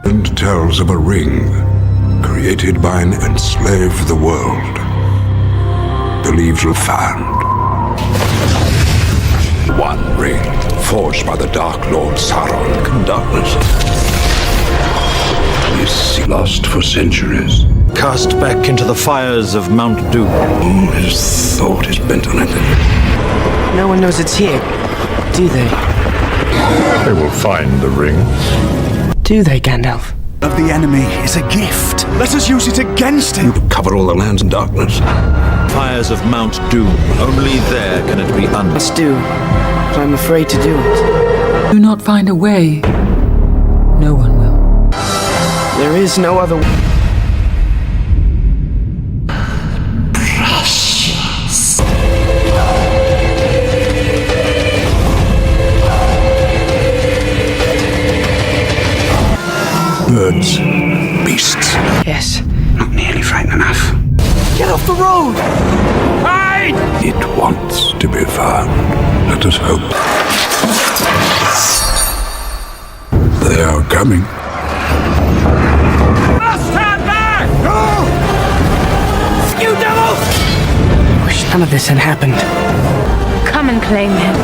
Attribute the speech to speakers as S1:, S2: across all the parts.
S1: and tells of a ring created by an enslaved the world, believed to found. One ring, forged by the Dark Lord Sauron in darkness, is lost for centuries.
S2: Cast back into the fires of Mount Doom.
S1: All his thought is bent on it.
S3: No one knows it's here, do they?
S4: They will find the ring.
S3: Do they, Gandalf?
S5: Of the enemy is a gift. Let us use it against him.
S1: You cover all the lands in darkness.
S2: Fires of Mount Doom. Only there can it be undone.
S3: Must do, but I'm afraid to do it.
S6: Do not find a way. No one will.
S3: There is no other way.
S1: Birds, beasts.
S3: Yes.
S1: Not nearly frightened enough.
S5: Get off the road!
S1: Hide! It wants to be found. Let us hope. They are coming.
S5: Stand back! No! You devil!
S3: I wish none of this had happened.
S7: Come and claim him.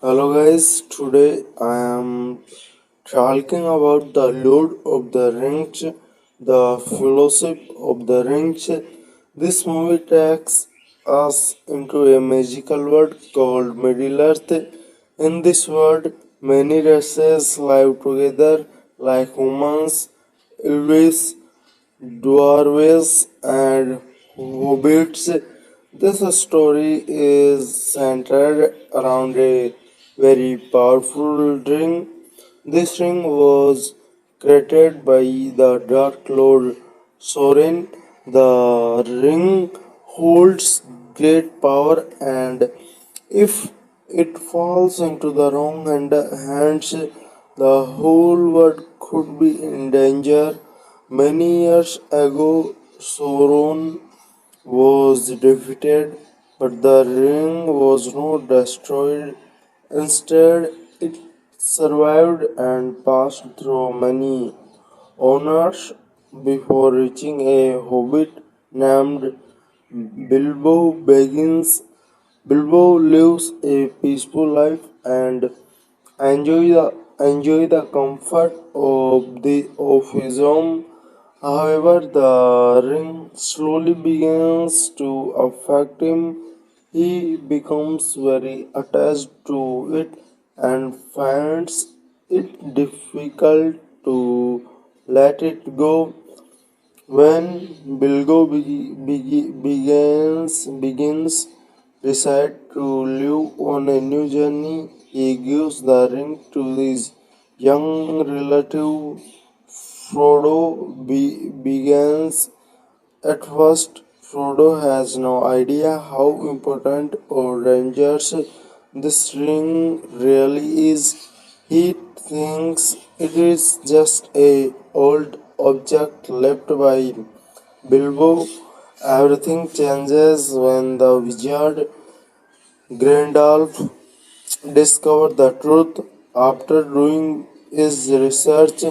S8: Hello guys, today I am talking about the Lord of the Rings, the Fellowship of the Rings. This movie takes us into a magical world called Middle-earth. In this world, many races live together like humans, elves, dwarves, and hobbits. This story is centered around a very powerful ring. This ring was created by the Dark Lord Sauron. The ring holds great power, and if it falls into the wrong hands, the whole world could be in danger. Many years ago, Sauron was defeated, but the ring was not destroyed. Instead, it survived and passed through many owners before reaching a hobbit named Bilbo Baggins. Bilbo lives a peaceful life and enjoy the comfort of his home. However, the ring slowly begins to affect him. He becomes very attached to it and finds it difficult to let it go. When Bilbo begins decide to live on a new journey, he gives the ring to his young relative Frodo begins. At first, Frodo has no idea how important or dangerous this ring really is. He thinks it is just a old object left by Bilbo. Everything changes when the wizard Gandalf discovers the truth. After doing his research,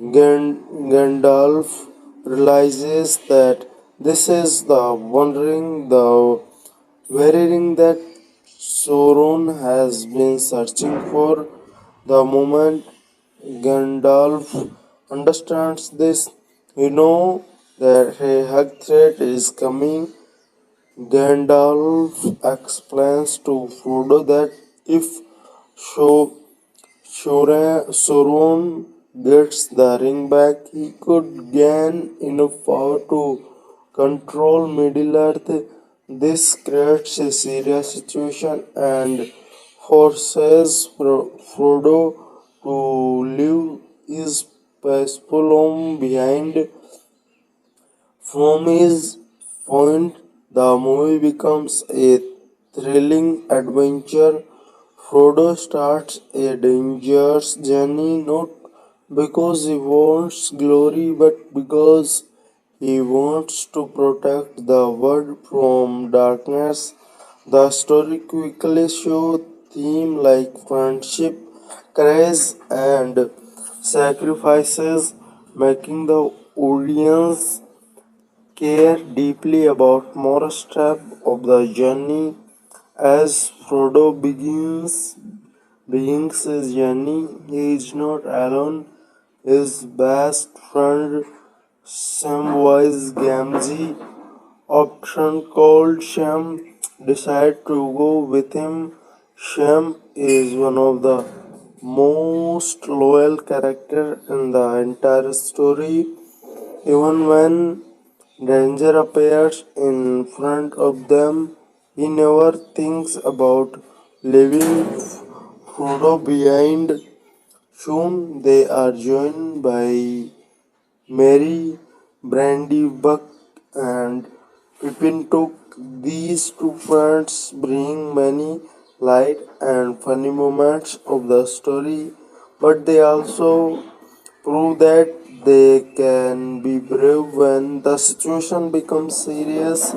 S8: Gandalf realizes that this is the one ring, the very ring that Sauron has been searching for. The moment Gandalf understands this, he knows that a hug threat is coming. Gandalf explains to Frodo that if Sauron gets the ring back, he could gain enough power to control Middle-earth. This creates a serious situation and forces Frodo to leave his peaceful home behind. From his point, the movie becomes a thrilling adventure. Frodo starts a dangerous journey not because he wants glory but because he wants to protect the world from darkness. The story quickly shows themes like friendship, courage, and sacrifices, making the audience care deeply about more step of the journey. As Frodo begins his journey, he is not alone. His best friend Samwise Gamgee, often called Shem, decide to go with him. Shem is one of the most loyal character in the entire story. Even when danger appears in front of them, he never thinks about leaving Frodo behind. Soon they are joined by Merry, Brandybuck, and Pippin took. These two friends bring many light and funny moments of the story, but they also prove that they can be brave when the situation becomes serious.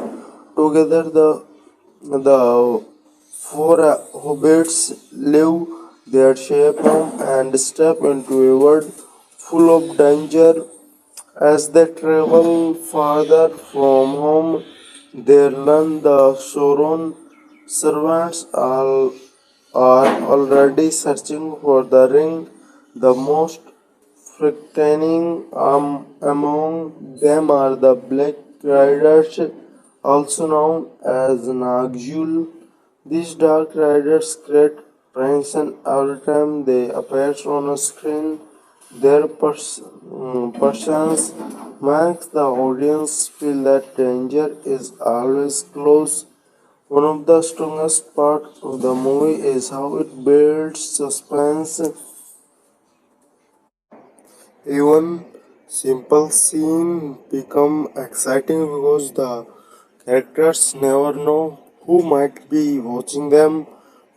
S8: Together, the four hobbits leave their shape home and step into a world full of danger. As they travel farther from home, they learn the Sauron servants are already searching for the ring. The most frightening among them are the Black Riders, also known as Nagjul. These Dark Riders create tension every time they appear on a screen. Their presence makes the audience feel that danger is always close. One of the strongest parts of the movie is how it builds suspense. Even simple scenes become exciting because the characters never know who might be watching them.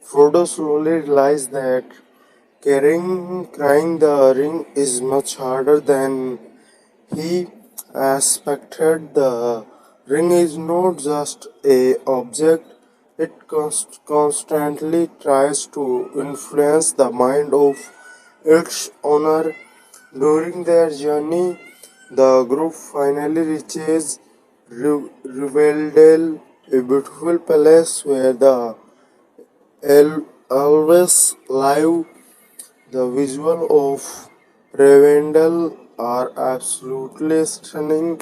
S8: Frodo slowly realizes that carrying the ring is much harder than he expected. The ring is not just a object; it constantly tries to influence the mind of its owner. During their journey, the group finally reaches Rivendell, a beautiful palace where the elves live. The visual of Rivendell are absolutely stunning.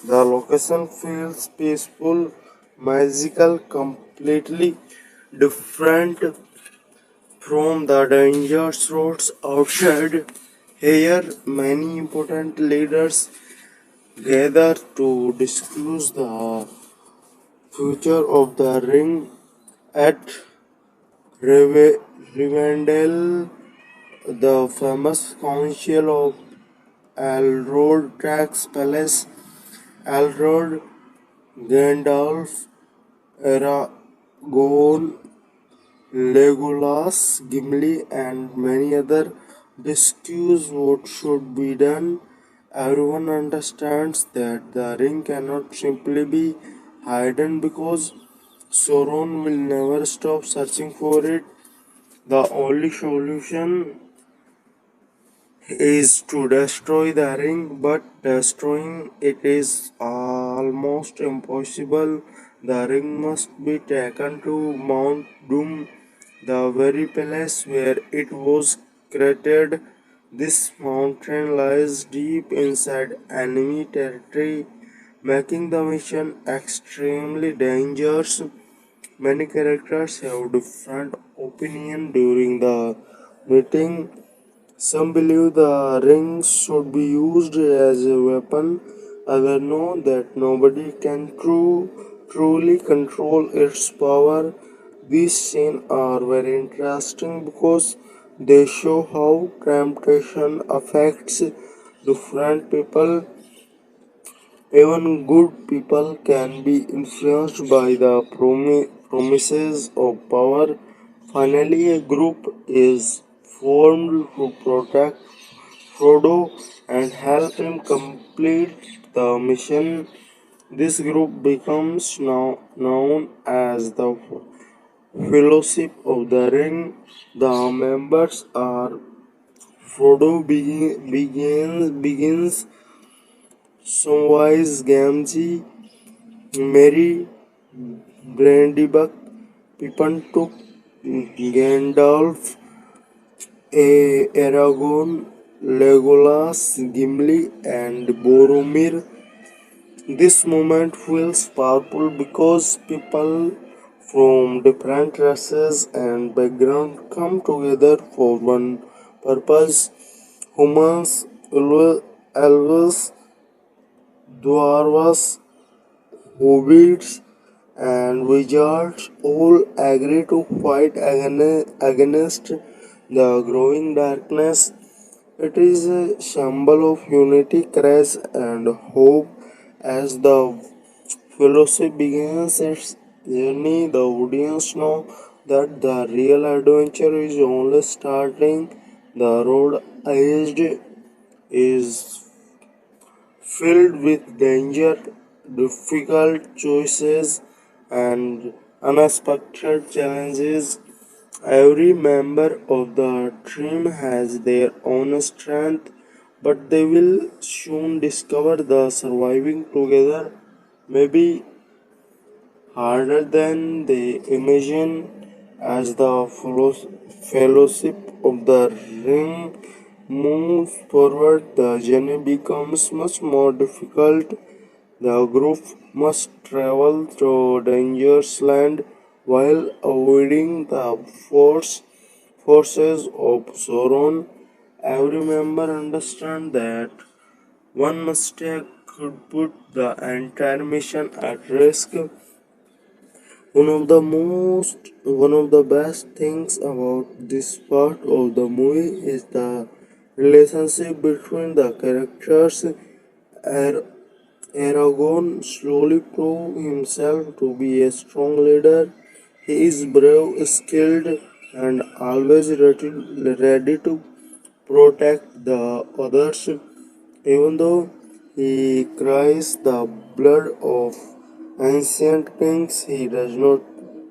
S8: The location feels peaceful, magical, completely different from the dangerous roads outside. Here, many important leaders gather to discuss the future of the ring at Rivendell. The famous council of Elrond takes place. Elrond, Gandalf, Aragorn, Legolas, Gimli, and many others discuss what should be done. Everyone understands that the ring cannot simply be hidden because Sauron will never stop searching for it. The only solution is to destroy the ring, but destroying it is almost impossible. The ring must be taken to Mount Doom, the very place where it was created. This mountain lies deep inside enemy territory, making the mission extremely dangerous. Many characters have different opinion during the meeting. Some believe the rings should be used as a weapon. Others know that nobody can true truly control its power. These scenes are very interesting because they show how temptation affects different people. Even good people can be influenced by the promises of power. Finally, a group is formed to protect Frodo and help him complete the mission. This group becomes now known as the Fellowship of the Ring. The members are Frodo begins Samwise Gamgee, Merry, Brandybuck, Pippin took Gandalf, Aragorn, Legolas, Gimli, and Boromir. This moment feels powerful because people from different races and backgrounds come together for one purpose. Humans, elves, dwarves, hobbits, and wizards all agree to fight against the growing darkness. It is a symbol of unity, courage, and hope. As the fellowship begins its journey, the audience know that the real adventure is only starting. The road ahead is filled with danger, difficult choices, and unexpected challenges. Every member of the team has their own strength, but they will soon discover the surviving together may be harder than they imagine. As the fellowship of the ring moves forward, the journey becomes much more difficult. The group must travel through dangerous land while avoiding the forces of Sauron. Every member understands that one mistake could put the entire mission at risk. One of the best things about this part of the movie is the relationship between the characters. Ar- Aragorn slowly proves himself to be a strong leader. He is brave, skilled, and always ready to protect the others. Even though he cries the blood of ancient kings, he does not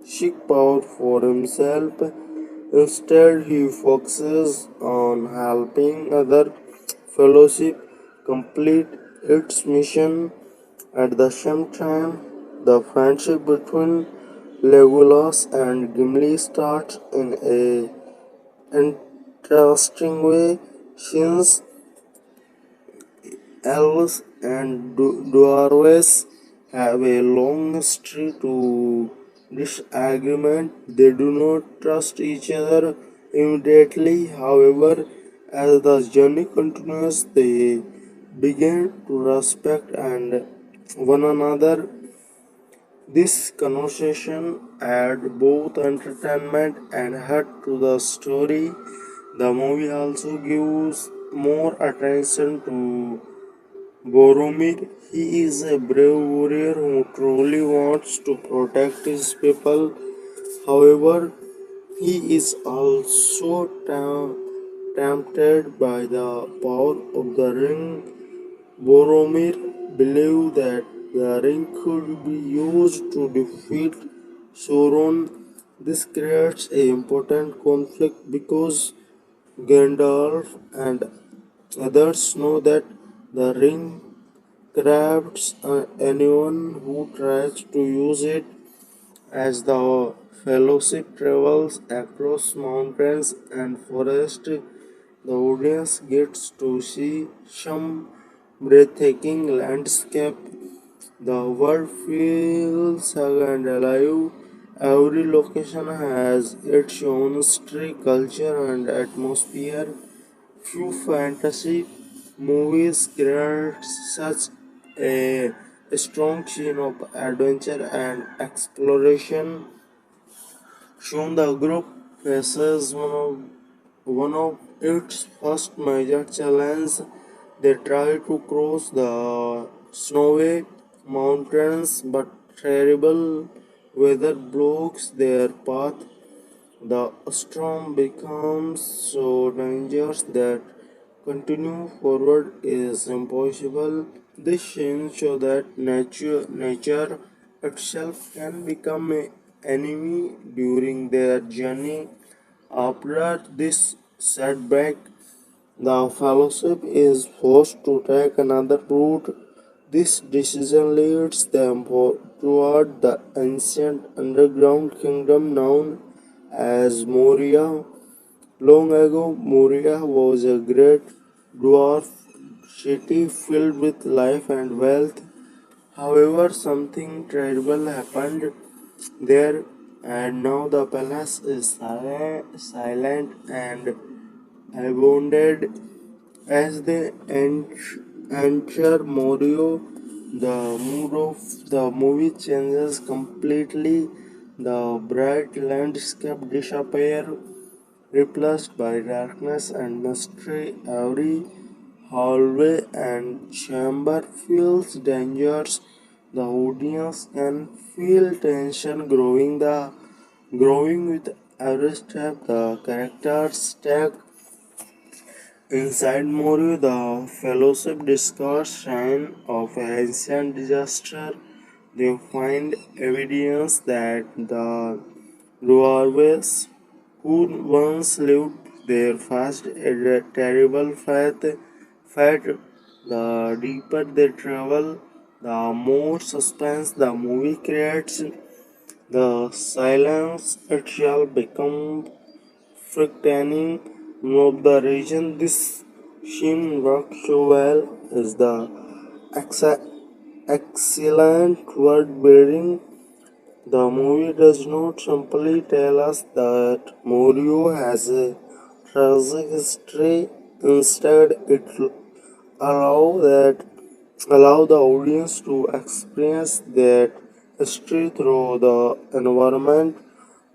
S8: seek power for himself. Instead, he focuses on helping other fellowship complete its mission. At the same time, the friendship between Legolas and Gimli starts in a interesting way since elves and dwarves have a long history to disagreement. They do not trust each other immediately. However, as the journey continues, they begin to respect and one another. This conversation adds both entertainment and heart to the story. The movie also gives more attention to Boromir. He is a brave warrior who truly wants to protect his people. However, he is also tempted by the power of the ring. Boromir believed that the ring could be used to defeat Sauron. This creates an important conflict because Gandalf and others know that the ring corrupts anyone who tries to use it. As the fellowship travels across mountains and forests, the audience gets to see some breathtaking landscape. The world feels young and alive. Every location has its own history, culture, and atmosphere. Few fantasy movies create such a A strong scene of adventure and exploration. Soon the group faces one of its first major challenges. They try to cross the snowy mountains, but terrible weather blocks their path. The storm becomes so dangerous that continue forward is impossible. This scene shows that nature itself can become an enemy during their journey. After this setback, the fellowship is forced to take another route. This decision leads them toward the ancient underground kingdom known as Moria. Long ago, Moria was a great dwarf city filled with life and wealth. However, something terrible happened there, and now the palace is silent and abandoned. As they enter Morio, the mood of the movie changes completely. The bright landscape disappears, replaced by darkness and mystery. Every hallway and chamber feels dangerous. The audience can feel tension growing with every step. The characters take inside Moru, the fellowship discovers signs of ancient disaster. They find evidence that the dwarves who once lived there faced a terrible fate. The deeper they travel, the more suspense the movie creates. The silence itself becomes frightening. One of the reasons this scene works so well is the ex- excellent word building. The movie does not simply tell us that Morio has a tragic history. Instead, it allow that allow the audience to experience that history through the environment,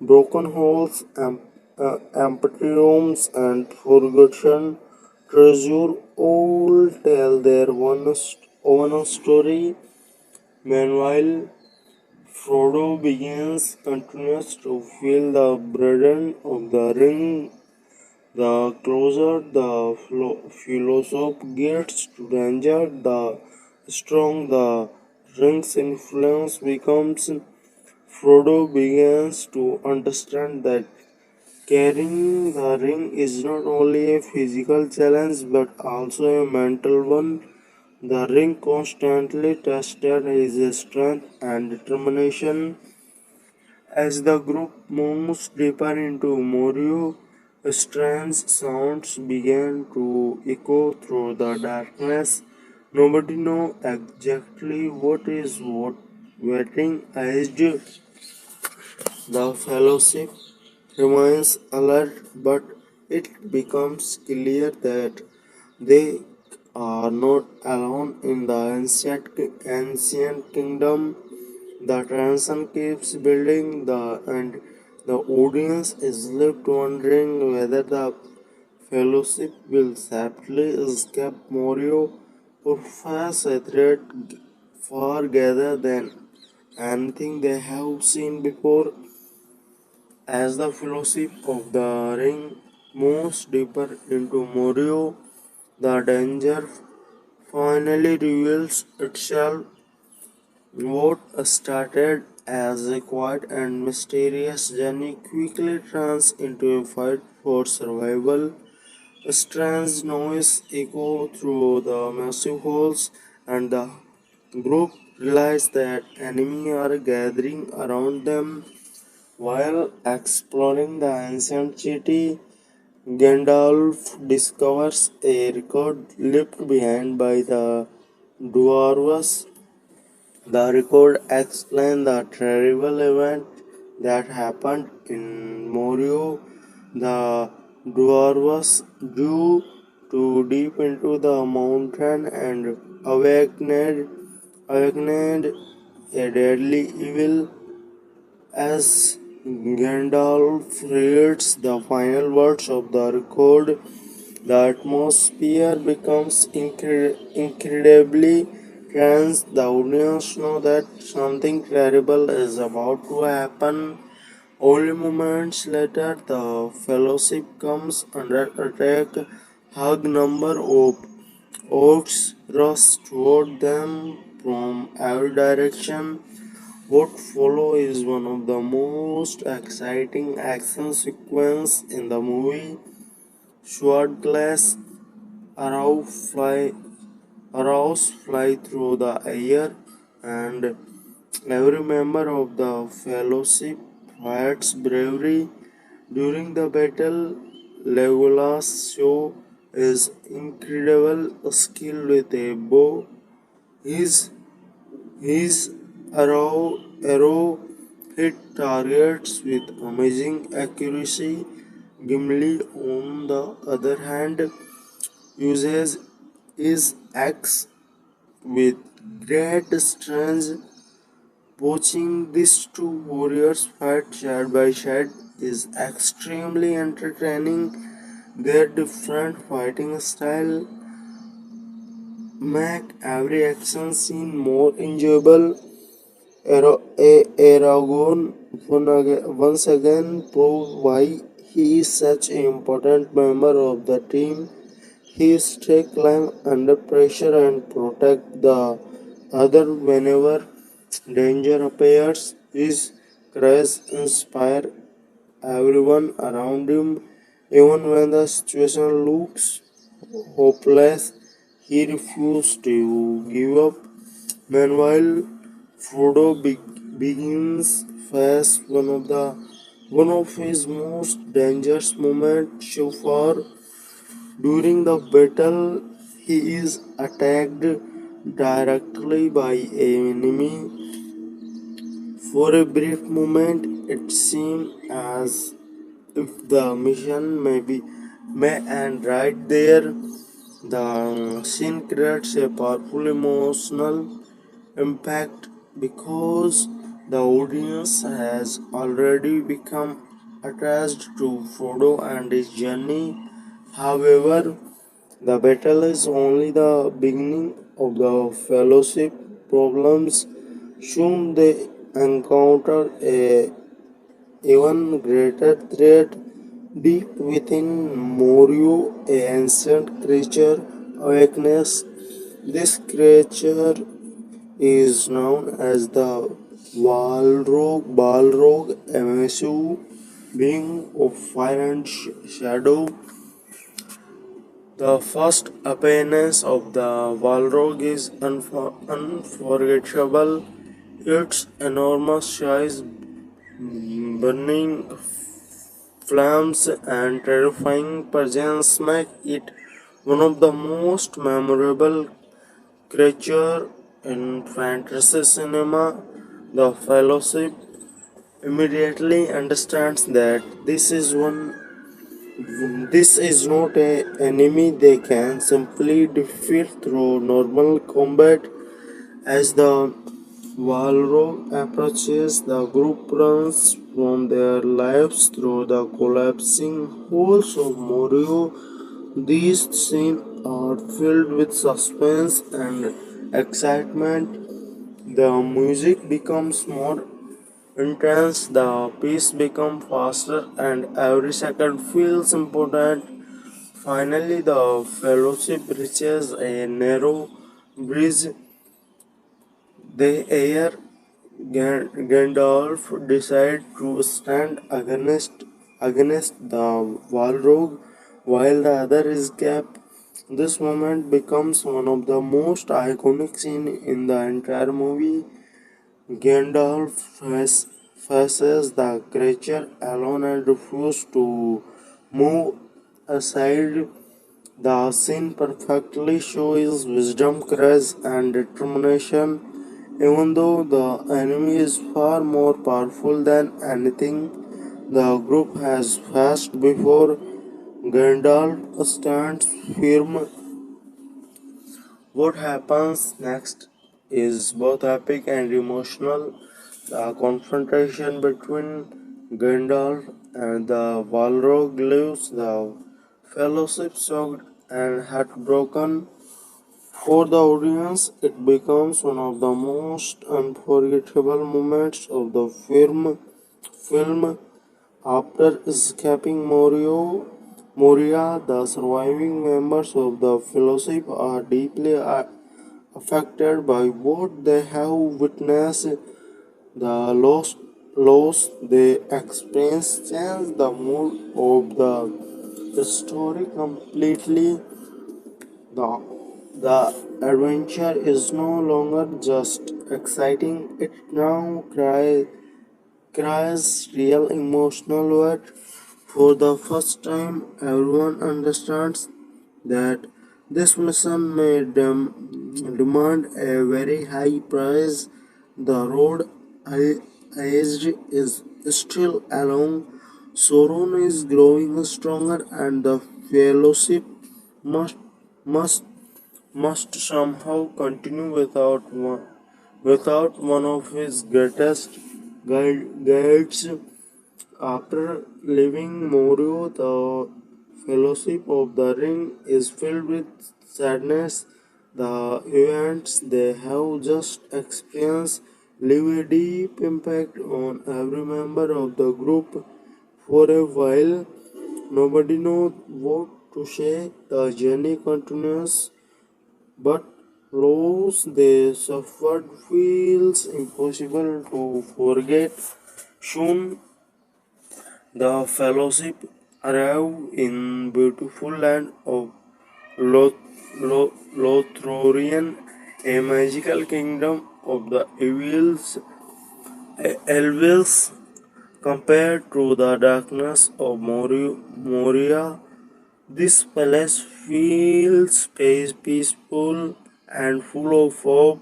S8: broken holes, empty rooms, and forgotten treasure all tell their own story. Meanwhile, Frodo continues to feel the burden of the ring. The closer the philosopher gets to danger, the strong the ring's influence becomes. Frodo begins to understand that carrying the ring is not only a physical challenge but also a mental one. The ring constantly tested his strength and determination. As the group moves deeper into Morio, strange sounds began to echo through the darkness. Nobody knows exactly what waiting as the fellowship remains alert, but it becomes clear that they are not alone in the ancient kingdom. The tension keeps building, and the audience is left wondering whether the fellowship will safely escape Morio or face a threat far greater than anything they have seen before. As the fellowship of the ring moves deeper into Morio, the danger finally reveals itself. What started as a quiet and mysterious journey quickly turns into a fight for survival. A strange noise echoed through the massive halls, and the group realized that enemies are gathering around them. While exploring the ancient city, Gandalf discovers a record left behind by the dwarves. The record explains the terrible event that happened in Morio. The dwarves drew too deep into the mountain and awakened awakened a deadly evil. As Gandalf reads the final words of the record, the atmosphere becomes incredibly tense. The audience know that something terrible is about to happen. Only moments later, the Fellowship comes under attack. Hug number of orcs rush toward them from every direction. What follows is one of the most exciting action sequences in the movie. Sword glass arrows fly through the air, and every member of the fellowship fights bravery during the battle. Legolas show his incredible skill with a bow. His his arrow hit targets with amazing accuracy. Gimli, on the other hand, uses his axe with great strength. Watching these two warriors fight side by side is extremely entertaining. Their different fighting style make every action scene more enjoyable. Aragorn once again proved why he is such an important member of the team. He stay calm under pressure and protect the other whenever danger appears. His courage inspire everyone around him. Even when the situation looks hopeless, he refused to give up. Meanwhile, Frodo begins face one of his most dangerous moments so far. During the battle, he is attacked directly by an enemy. For a brief moment, it seems as if the mission may end right there. The scene creates a powerful emotional impact because the audience has already become attached to Frodo and his journey. However, the battle is only the beginning of the fellowship problems. Soon they encounter a even greater threat deep within Morio, a ancient creature awakens. This creature is known as the Balrog, a massive being of fire and shadow. The first appearance of the Balrog is unforgettable. Its enormous size, burning flames, and terrifying presence make it one of the most memorable creatures in fantasy cinema. The Fellowship immediately understands that this is not an enemy they can simply defeat through normal combat. As the Balrog approaches, the group runs from their lives through the collapsing halls of Morio. These scenes are filled with suspense and excitement. The music becomes more intense, the pace becomes faster, and every second feels important. Finally, the fellowship reaches a narrow bridge. The heir Gandalf decides to stand against the Balrog while the other escape. This moment becomes one of the most iconic scenes in the entire movie. Gandalf faces the creature alone and refuses to move aside. The scene perfectly shows wisdom, courage, and determination. Even though the enemy is far more powerful than anything the group has faced before, Gandalf stands firm. What happens next is both epic and emotional. The confrontation between Gandalf and the Balrog leaves the fellowship shocked and heartbroken. For the audience, it becomes one of the most unforgettable moments of the film. After escaping Moria, the surviving members of the Fellowship are deeply affected by what they have witnessed. The loss they experience change the mood of the story completely. The, the adventure is no longer just exciting, it now cries real emotional weight. For the first time, everyone understands that this mission may demand a very high price. The road ahead is still along. Sauron is growing stronger, and the fellowship must must must somehow continue without one of his greatest guides. After leaving Morio, the Fellowship of the Ring is filled with sadness. The events they have just experienced leave a deep impact on every member of the group. For a while, nobody knows what to say. The journey continues, but loss they suffered feels impossible to forget. Soon the fellowship arrived in beautiful land of Lothlorien, a magical kingdom of the elves. Compared to the darkness of Moria, this palace feels peaceful and full of hope.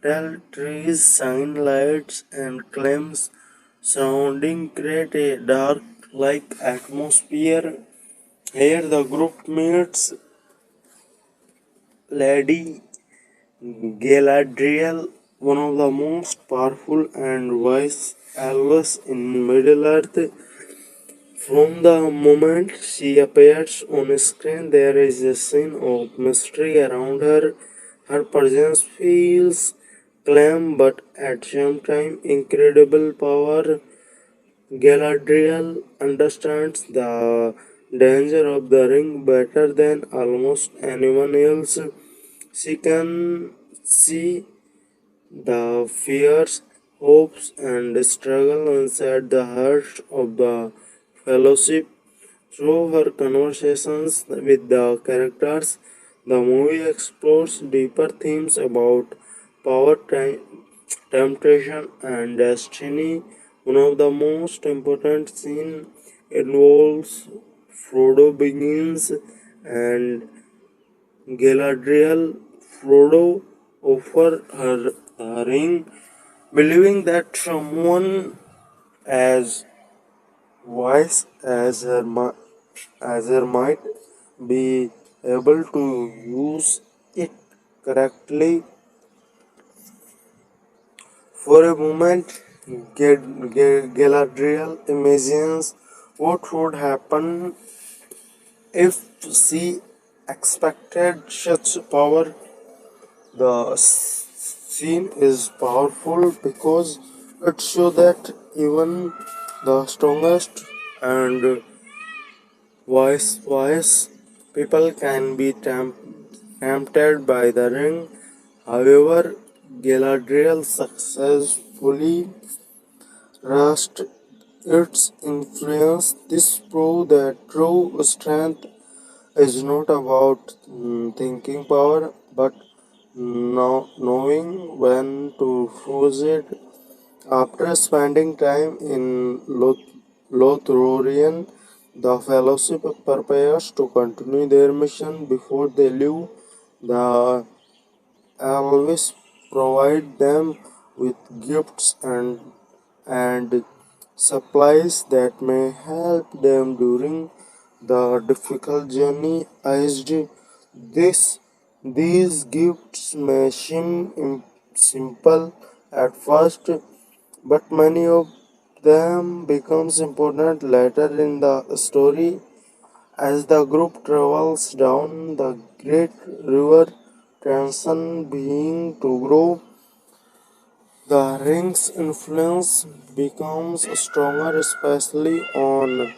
S8: Tall trees, shine lights, and claims surrounding create a dark-like atmosphere. Here, the group meets Lady Galadriel, one of the most powerful and wise elves in Middle-earth. From the moment she appears on screen, there is a scene of mystery around her. Her presence feels calm but at the same time incredible power. Galadriel understands the danger of the ring better than almost anyone else. She can see the fears, hopes, and struggle inside the hearts of the fellowship. Through her conversations with the characters, the movie explores deeper themes about power, temptation, and destiny. One of the most important scenes involves Frodo Begins and Galadriel. Frodo offers her a ring, believing that someone as wise as her might be able to use it correctly. For a moment, Galadriel imagines what would happen if she expected such power. The scene is powerful because it shows that even the strongest and wise people can be tempted by the ring. However, Galadriel successfully rushed its influence. This proves that true strength is not about thinking power but knowing when to use it. After spending time in Lothlorien, the Fellowship prepares to continue their mission. Before they leave, the elves provide them with gifts and supplies that may help them during the difficult journey. As this, these gifts may seem simple at first, but many of them becomes important later in the story. As the group travels down the great river, tension being to grow, the ring's influence becomes stronger, especially on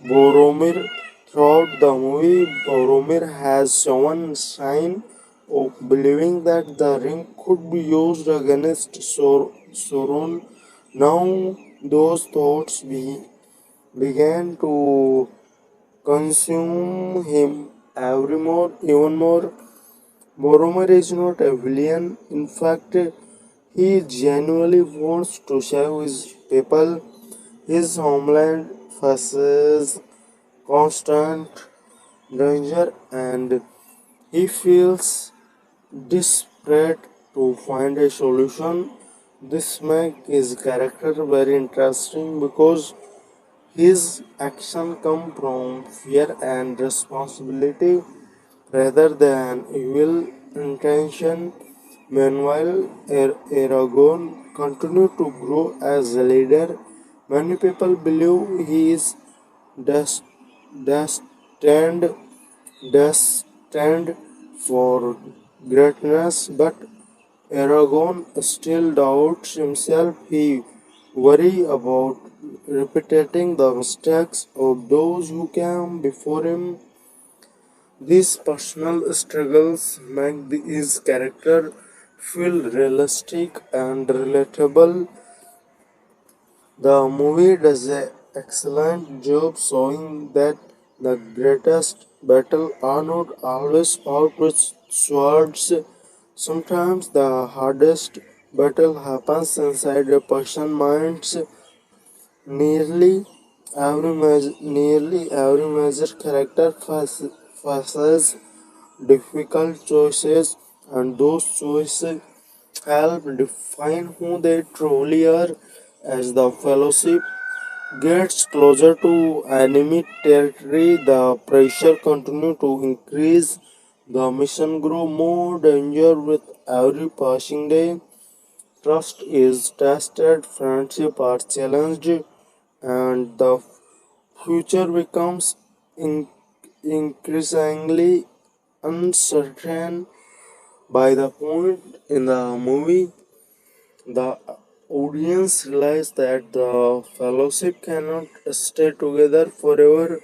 S8: Boromir. Throughout the movie, Boromir has shown sign of believing that the ring could be used against Sauron. Now, those thoughts began to consume him even more. Boromir is not a villain. In fact, he genuinely wants to save his people. His homeland faces constant danger and he feels desperate to find a solution. This makes his character very interesting because his action come from fear and responsibility rather than evil intention. Meanwhile, Aragorn continued to grow as a leader. Many people believe he is des- destined, destined for greatness, but Aragorn still doubts himself. He worries about repeating the mistakes of those who came before him. These personal struggles make his character feel realistic and relatable. The movie does an excellent job showing that the greatest battles are not always fought with swords. Sometimes the hardest battle happens inside a person's mind. Nearly every major character faces difficult choices, and those choices help define who they truly are. As the fellowship gets closer to enemy territory, the pressure continues to increase. The mission grows more dangerous with every passing day. Trust is tested, friendship are challenged, and the future becomes increasingly uncertain. By the point in the movie, the audience realizes that the fellowship cannot stay together forever.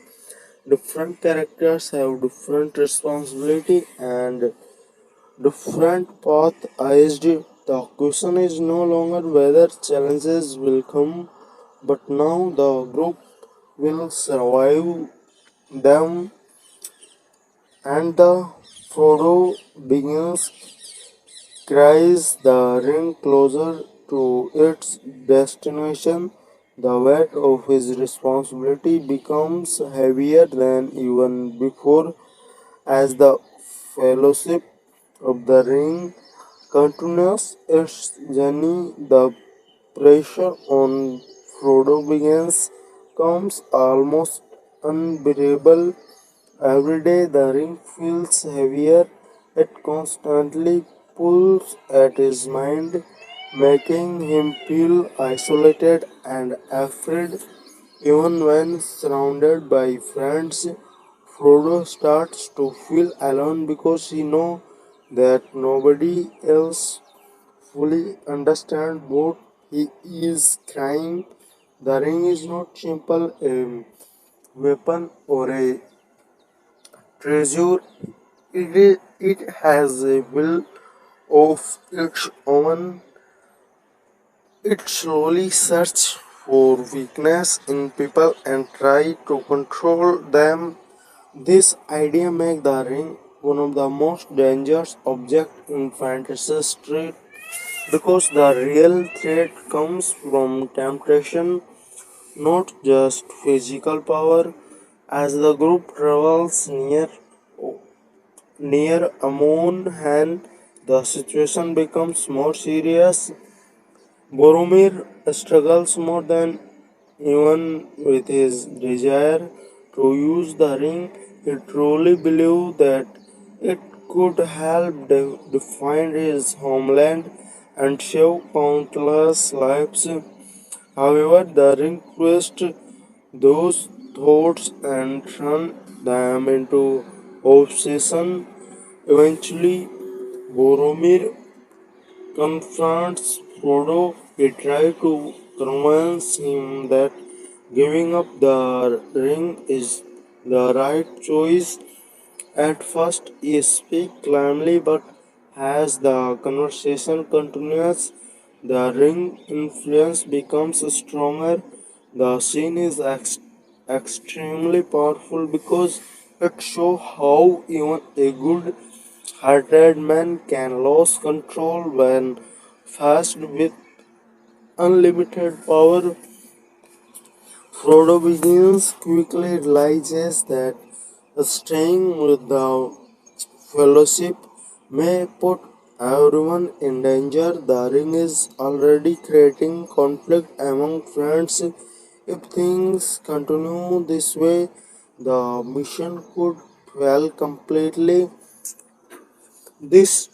S8: Different characters have different responsibility and different path eyed. The question is no longer whether challenges will come, but now the group will survive them. And the Frodo begins cries the ring closer to its destination. The weight of his responsibility becomes heavier than even before as the fellowship of the ring continues its journey. The pressure on Frodo begins comes almost unbearable. Every day the ring feels heavier. It constantly pulls at his mind, making him feel isolated and afraid. Even when surrounded by friends, Frodo starts to feel alone because he knows that nobody else fully understands what he is crying. The ring is not simple a weapon or a treasure. It has a will of its own. It slowly searches for weakness in people and try to control them. This idea makes the ring one of the most dangerous objects in fantasy history because the real threat comes from temptation, not just physical power. As the group travels near Amonhan, the situation becomes more serious. Boromir struggles more than even with his desire to use the ring. He truly believed that it could help define his homeland. and save countless lives. However, the ring twists those thoughts and turn them into obsession. Eventually, Boromir confronts Frodo. He tries to convince him that giving up the ring is the right choice. At first, he speaks calmly, but as the conversation continues, the ring influence becomes stronger. The scene is extremely powerful because it shows how even a good hearted man can lose control when faced with unlimited power. Frodo begins quickly realizes that staying with the fellowship may put everyone in danger. The ring is already creating conflict among friends. If things continue this way, the mission could fail completely. This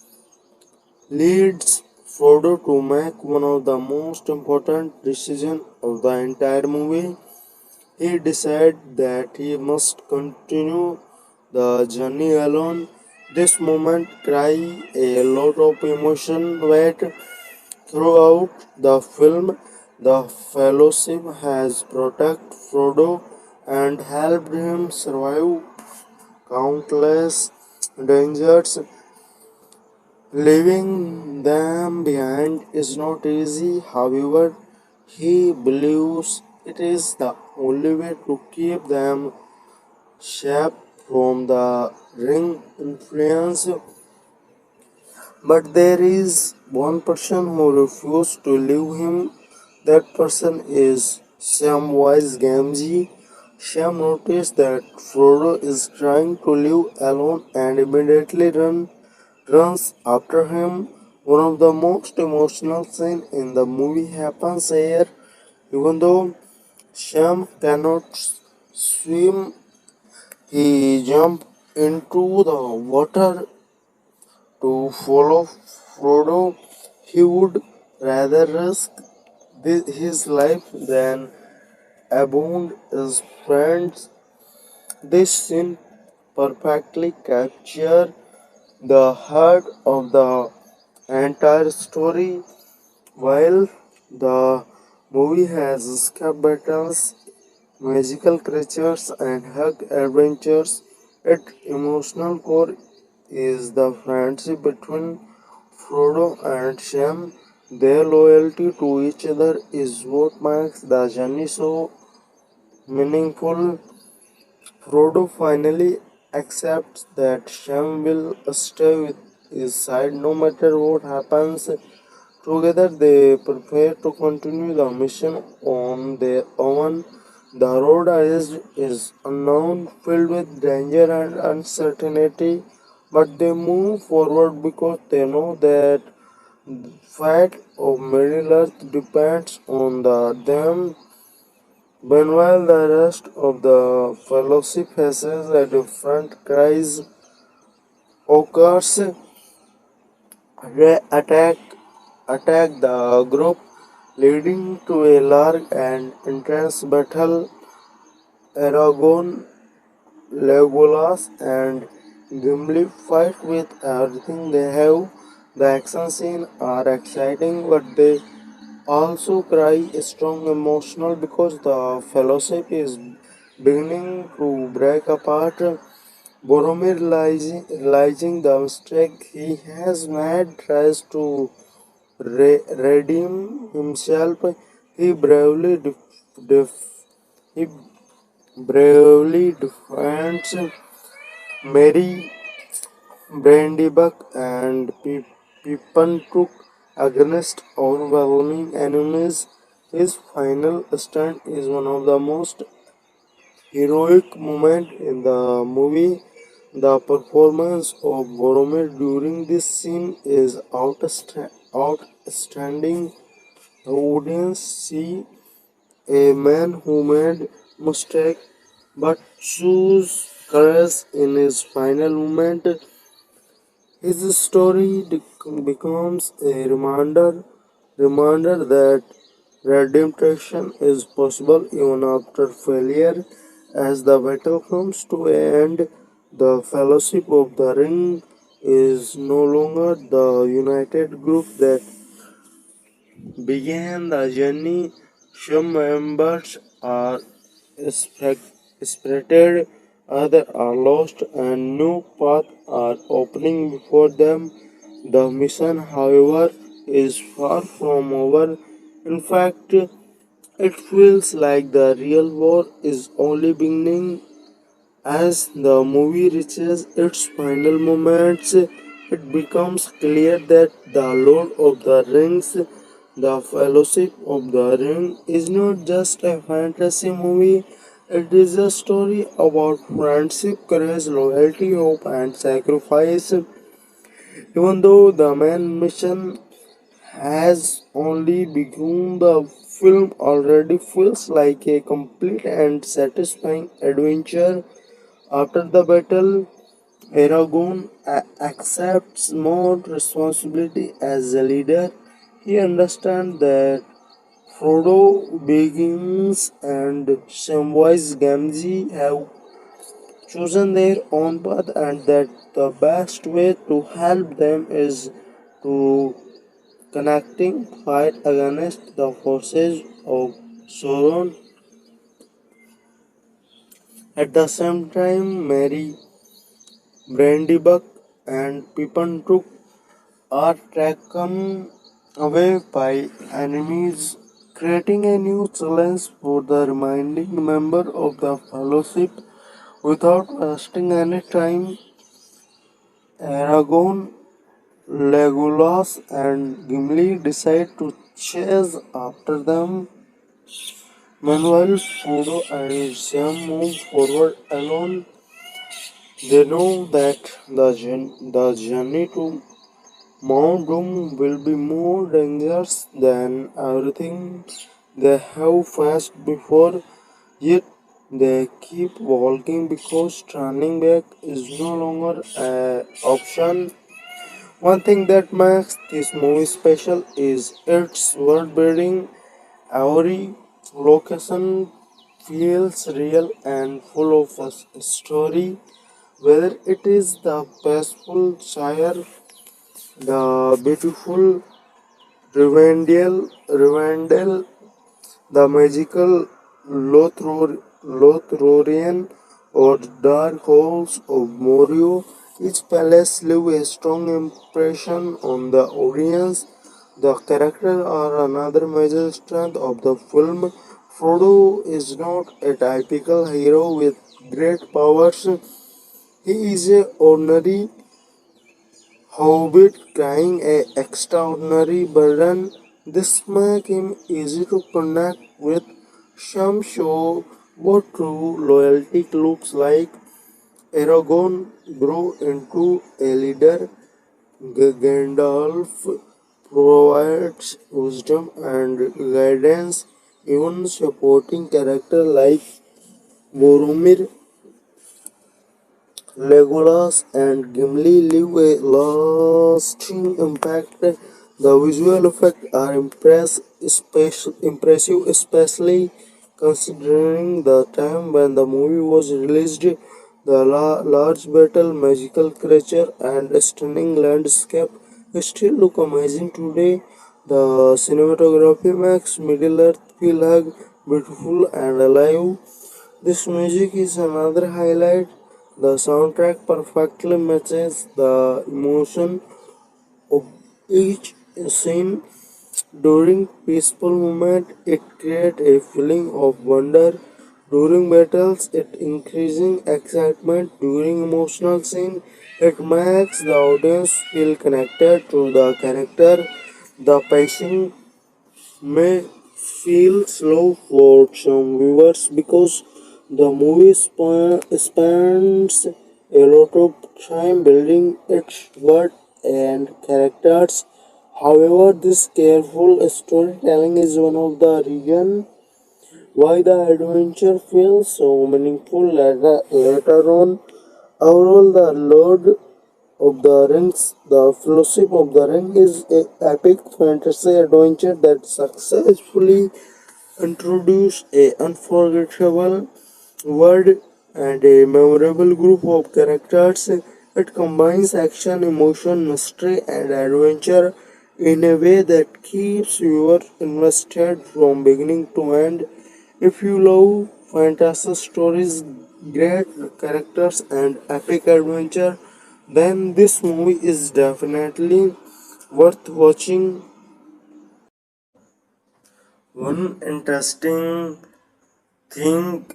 S8: leads Frodo to make one of the most important decisions of the entire movie. He decides that he must continue the journey alone. This moment carries a lot of emotion weight throughout the film. The Fellowship has protected Frodo and helped him survive countless dangers. Leaving them behind is not easy, however, he believes it is the only way to keep them safe from the ring influence. But there is one person who refuses to leave him. That person is Samwise Gamgee. Sam noticed that Frodo is trying to leave alone and immediately runs after him. One of the most emotional scenes in the movie happens here. Even though Sam cannot swim, he jumps into the water to follow Frodo. He would rather risk his life than abandon his friends. This scene perfectly captures the heart of the entire story. While the movie has escape battles, magical creatures, and hug adventures, its emotional core is the friendship between Frodo and Sam. Their loyalty to each other is what makes the journey so meaningful. Frodo finally accepts that Sam will stay with his side no matter what happens. Together they prepare to continue the mission on their own. The road ahead is unknown, filled with danger and uncertainty, but they move forward because they know that the fate of Middle Earth depends on them. Meanwhile, the rest of the fellowship faces a different crisis. Occurs attack the group, leading to a large and intense battle. Aragorn, Legolas, and Gimli fight with everything they have. The action scenes are exciting, but they also cry strong emotional because the fellowship is beginning to break apart. Boromir realizing the mistake he has made tries to redeem himself. He he bravely defends Merry, Brandybuck, and Pippin took against overwhelming enemies. His final stand is one of the most heroic moments in the movie. The performance of Boromir during this scene is outstanding. The audience see a man who made mistake but choose courage in his final moment. His story becomes a reminder that redemption is possible even after failure. As the battle comes to an end, the Fellowship of the Ring is no longer the united group that began the journey. Some members are separated, others are lost, and new paths are opening before them. The mission, however, is far from over. In fact, it feels like the real war is only beginning. As the movie reaches its final moments, it becomes clear that the Lord of the Rings, the Fellowship of the Ring, is not just a fantasy movie, it is a story about friendship, courage, loyalty, hope, and sacrifice. Even though the main mission has only begun, the film already feels like a complete and satisfying adventure. After the battle, Aragorn accepts more responsibility as a leader. He understands that Frodo, Baggins, and Samwise Gamgee have chosen their own path, and that the best way to help them is to connecting fight against the forces of Sauron. At the same time, Mary, Brandybuck, and Pippin took are taken away by enemies, creating a new challenge for the remaining member of the fellowship. Without wasting any time, Aragorn, Legolas, and Gimli decide to chase after them. Meanwhile, Frodo and Sam move forward alone. They know that the journey to Mount Doom will be more dangerous than everything they have faced before, yet they keep walking because turning back is no longer an option. One thing that makes this movie special is its world building. Every location feels real and full of a story, whether it is the peaceful Shire, the beautiful Rivendell, the magical Lothlorien, or the dark halls of Morio, each palace leaves a strong impression on the audience. The characters are another major strength of the film. Frodo is not a typical hero with great powers. He is a ordinary hobbit carrying a extraordinary burden. This makes him easy to connect with. Some show what true loyalty looks like. Aragorn grew into a leader. Gandalf provides wisdom and guidance. Even supporting characters like Boromir, Legolas, and Gimli leave a lasting impact. The visual effects are impressive, especially considering the time when the movie was released. The large battle, magical creature, and stunning landscape still look amazing today. The cinematography makes Middle Earth feel like beautiful and alive. This music is another highlight. The soundtrack perfectly matches the emotion of each scene. During peaceful moment, it creates a feeling of wonder. During battles, it increasing excitement. During emotional scene, it makes the audience feel connected to the character. The pacing may feel slow for some viewers because the movie spends a lot of time building its world and characters. However, this careful storytelling is one of the reasons why the adventure feels so meaningful later on. Overall, the Lord of the Rings. The Fellowship of the Ring is an epic fantasy adventure that successfully introduced a unforgettable world and a memorable group of characters. It combines action, emotion, mystery, and adventure in a way that keeps viewers invested from beginning to end. If you love fantasy stories, great characters, and epic adventure, then this movie is definitely worth watching. One interesting thing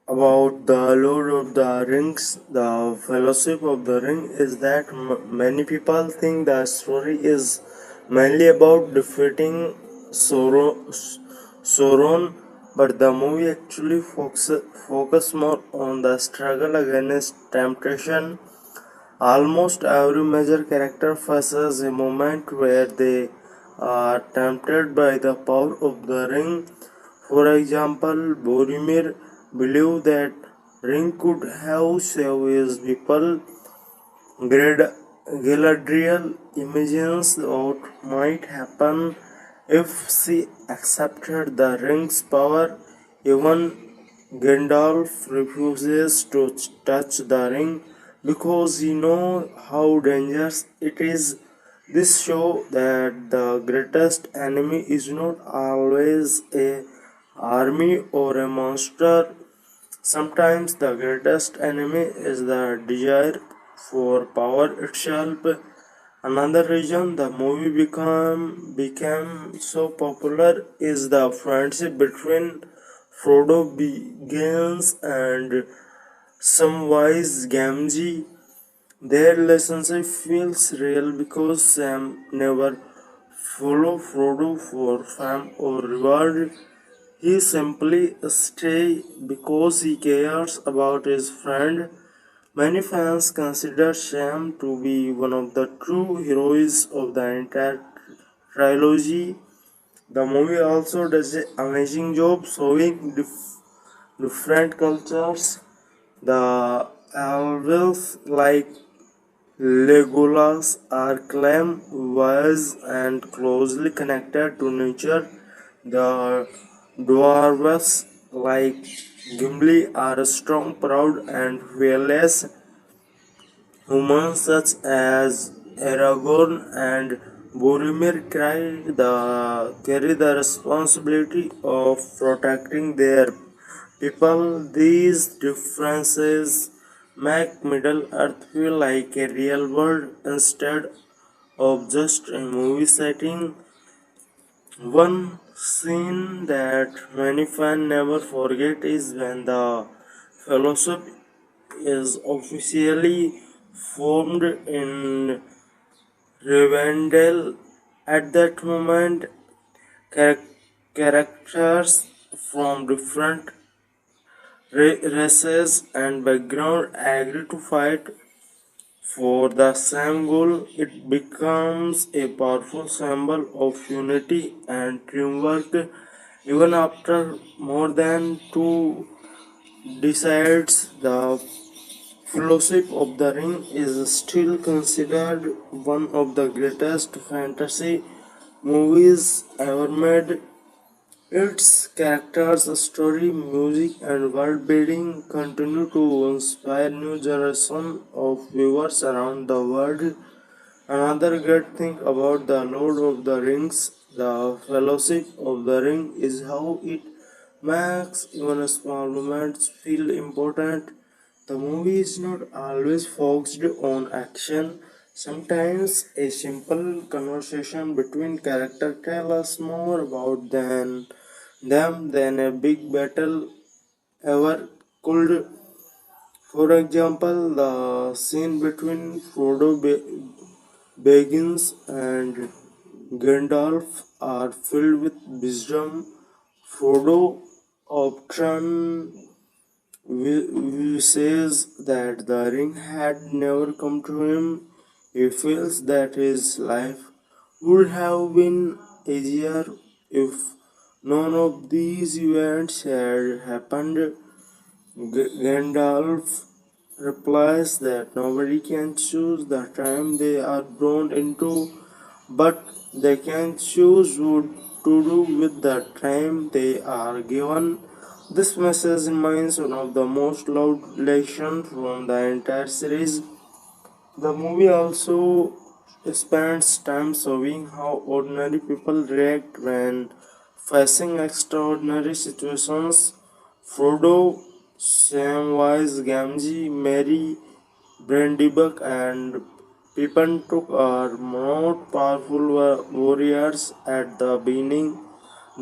S8: about the Lord of the Rings, the Fellowship of the Ring, is that many people think the story is mainly about defeating Sauron, but the movie actually focus more on the struggle against temptation. Almost every major character faces a moment where they are tempted by the power of the ring. For example, Boromir believed that ring could have saved his people. Galadriel imagines what might happen if she accepted the ring's power. Even Gandalf refuses to touch the ring because he knows how dangerous it is. This shows that the greatest enemy is not always a army or a monster. Sometimes the greatest enemy is the desire for power itself. Another reason the movie became so popular is the friendship between Frodo Baggins and Samwise Gamgee. Their relationship feels real because Sam never follow Frodo for fame or reward. He simply stays because he cares about his friend. Many fans consider Sam to be one of the true heroes of the entire trilogy. The movie also does an amazing job showing different cultures. The elves like Legolas are calm, wise, and closely connected to nature. The dwarves like Gimli are strong, proud, and fearless. Humans such as Aragorn and Boromir carry the responsibility of protecting their people. These differences make Middle Earth feel like a real world instead of just a movie setting. One scene that many fans never forget is when the Fellowship is officially formed in Rivendell. At that moment, char- characters from different races and background agree to fight for the same goal. It becomes a powerful symbol of unity and teamwork. Even after more than two decades, the Fellowship of the Ring is still considered one of the greatest fantasy movies ever made. Its characters, story, music, and world building continue to inspire new generations of viewers around the world. Another great thing about The Lord of the Rings, The Fellowship of the Ring, is how it makes even small moments feel important. The movie is not always focused on action. Sometimes a simple conversation between characters tells us more about them than a big battle ever could. For example, the scene between Baggins and Gandalf are filled with wisdom. Frodo often says that the ring had never come to him. He feels that his life would have been easier if none of these events had happened. Gandalf replies that nobody can choose the time they are born into, but they can choose what to do with the time they are given. This message remains one of the most loved lessons from the entire series. The movie also spends time showing how ordinary people react when facing extraordinary situations. Frodo, Samwise Gamgee, Merry, Brandybuck, and Pippin took are not powerful warriors at the beginning.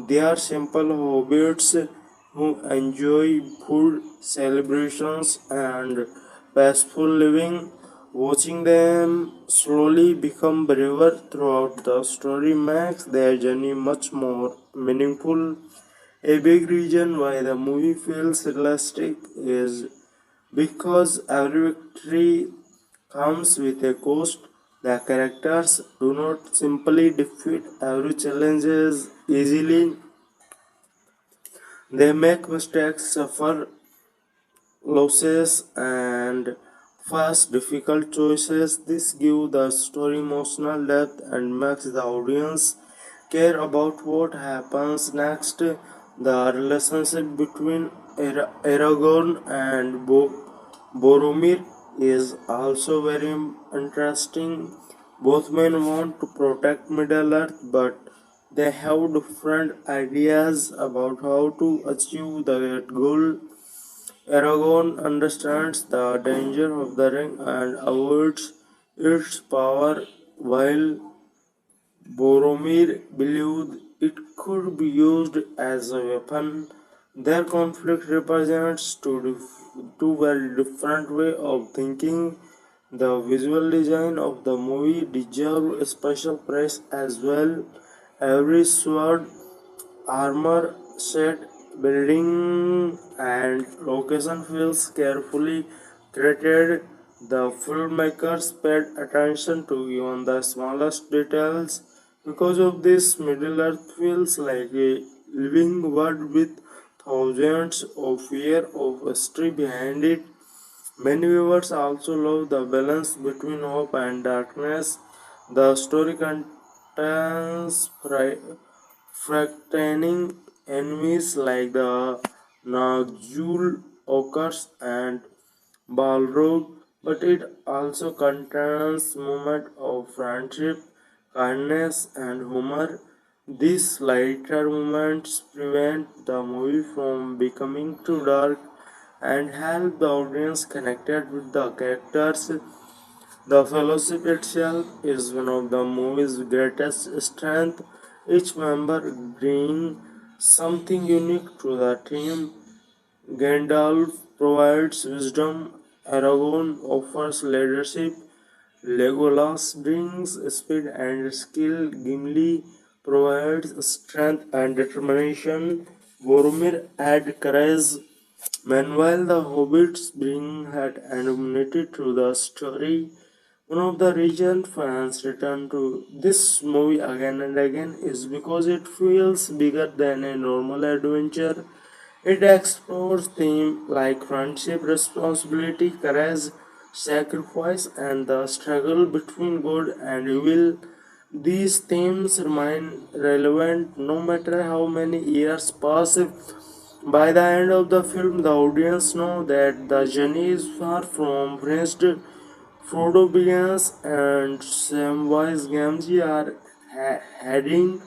S8: They are simple hobbits who enjoy food, celebrations, and peaceful living. Watching them slowly become braver throughout the story makes their journey much more meaningful. A big reason why the movie feels realistic is because every victory comes with a cost. The characters do not simply defeat every challenge easily. They make mistakes, suffer losses, and face difficult choices. This gives the story emotional depth and makes the audience care about what happens next. The relationship between Aragorn and Boromir is also very interesting. Both men want to protect Middle Earth, but they have different ideas about how to achieve the goal. Aragorn understands the danger of the ring and avoids its power, while Boromir believed it could be used as a weapon. Their conflict represents two very different ways of thinking. The visual design of the movie deserves a special praise as well. Every sword, armor, set, building, and location feels carefully created. The filmmakers paid attention to even the smallest details. Because of this, Middle Earth feels like a living world with thousands of years of history behind it. Many viewers also love the balance between hope and darkness. The story contains frightening enemies like the Nazgul, Orcs, and Balrog, but it also contains moments of friendship, kindness, and humor. These lighter moments prevent the movie from becoming too dark and help the audience connected with the characters. The fellowship itself is one of the movie's greatest strengths. Each member brings something unique to the team. Gandalf provides wisdom, Aragorn offers leadership, Legolas brings speed and skill, Gimli provides strength and determination, Boromir adds courage. Meanwhile, the hobbits bring heart and humanity to the story. One of the reasons fans return to this movie again and again is because it feels bigger than a normal adventure. It explores themes like friendship, responsibility, courage, sacrifice, and the struggle between good and evil. These themes remain relevant no matter how many years pass. By the end of the film, the audience know that the journey is far from finished. Frodo begins and Samwise Gamgee are heading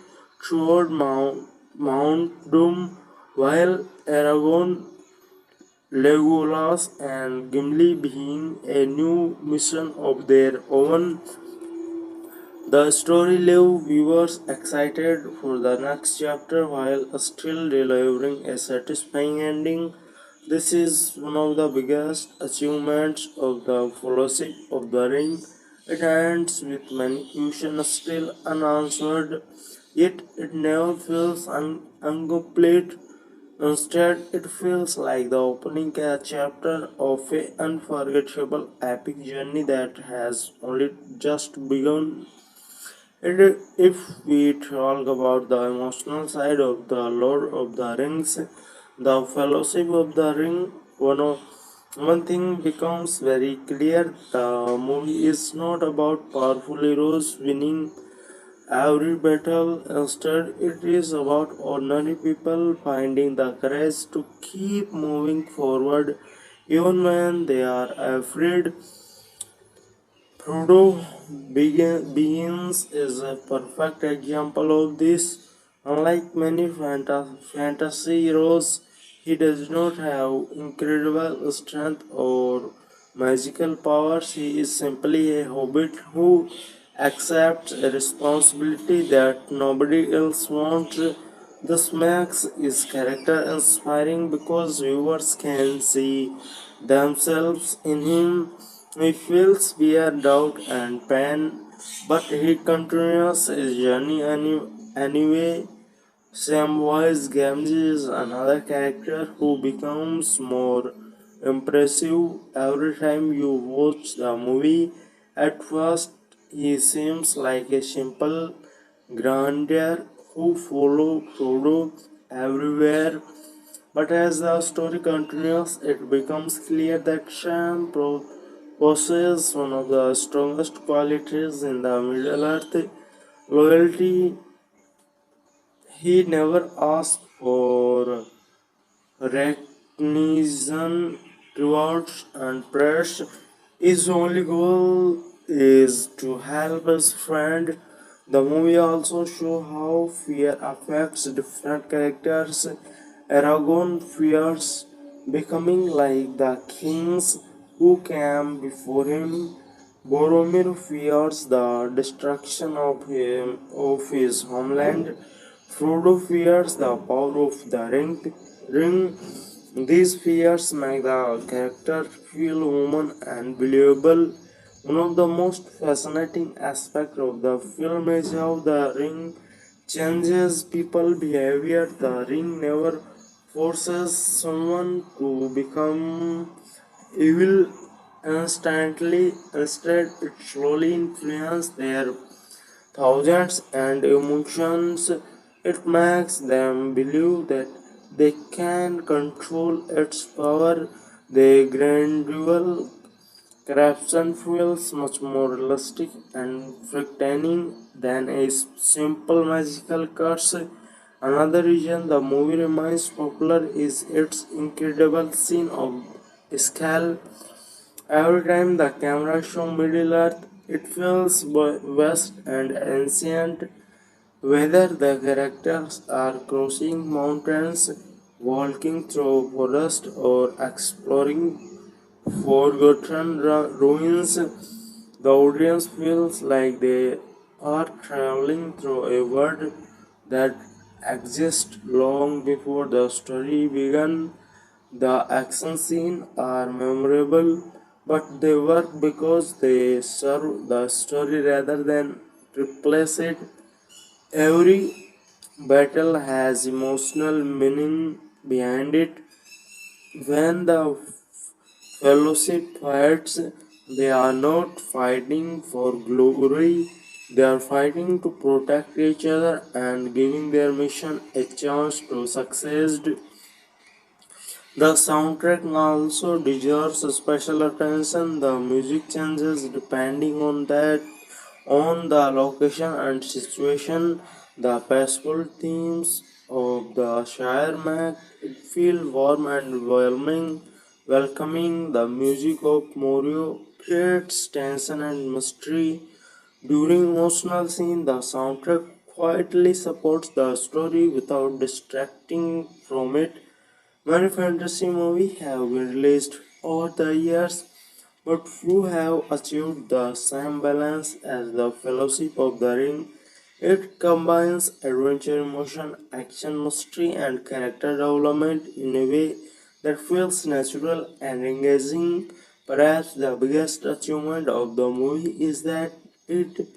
S8: toward Mount Doom, while Aragorn, Legolas, and Gimli begin a new mission of their own. The story leaves viewers excited for the next chapter while still delivering a satisfying ending. This is one of the biggest achievements of the Fellowship of the Ring. It ends with many questions still unanswered, yet it never feels incomplete. Instead, it feels like the opening chapter of an unforgettable epic journey that has only just begun. And if we talk about the emotional side of the Lord of the Rings, the Fellowship of the Ring, one of one thing becomes very clear: the movie is not about powerful heroes winning every battle. Instead, it is about ordinary people finding the courage to keep moving forward even when they are afraid. Begins is a perfect example of this. Unlike many fantasy heroes, he does not have incredible strength or magical powers. He is simply a hobbit who accepts a responsibility that nobody else wants. This makes his character inspiring because viewers can see themselves in him. He feels fear, doubt, and pain, but he continues his journey anyway. Samwise Gamgee is another character who becomes more impressive every time you watch the movie. At first, he seems like a simple grandeur who follows Frodo everywhere, but as the story continues, it becomes clear that possesses one of the strongest qualities in the Middle Earth: loyalty. He never asked for recognition, rewards, and praise. His only goal is to help his friend. The movie also shows how fear affects different characters. Aragorn fears becoming like the kings who came before him. Boromir fears the destruction of his homeland. Frodo fears the power of the ring. These fears make the character feel human and believable. One of the most fascinating aspects of the film is how the ring changes people's behavior. The ring never forces someone to become evil instantly. Instead, it slowly influences their thoughts and emotions. It makes them believe that they can control its power. The gradual corruption feels much more realistic and frightening than a simple magical curse. Another reason the movie remains popular is its incredible scene of scale. Every time the camera shows Middle Earth, it feels vast and ancient. Whether the characters are crossing mountains, walking through forest, or exploring forgotten ruins, the audience feels like they are traveling through a world that exists long before the story began. The action scenes are memorable, but they work because they serve the story rather than replace it. Every battle has emotional meaning behind it. When the fellowship fights, they are not fighting for glory, they are fighting to protect each other and giving their mission a chance to succeed. The soundtrack also deserves special attention. The music changes depending on the location and situation. The peaceful themes of the Shire make it feel warm and welcoming. The music of Morio creates tension and mystery. During emotional scene, the soundtrack quietly supports the story without distracting from it. Many fantasy movies have been released over the years, but few have achieved the same balance as the Fellowship of the Ring. It combines adventure, emotion, action, mystery, and character development in a way that feels natural and engaging. Perhaps the biggest achievement of the movie is that it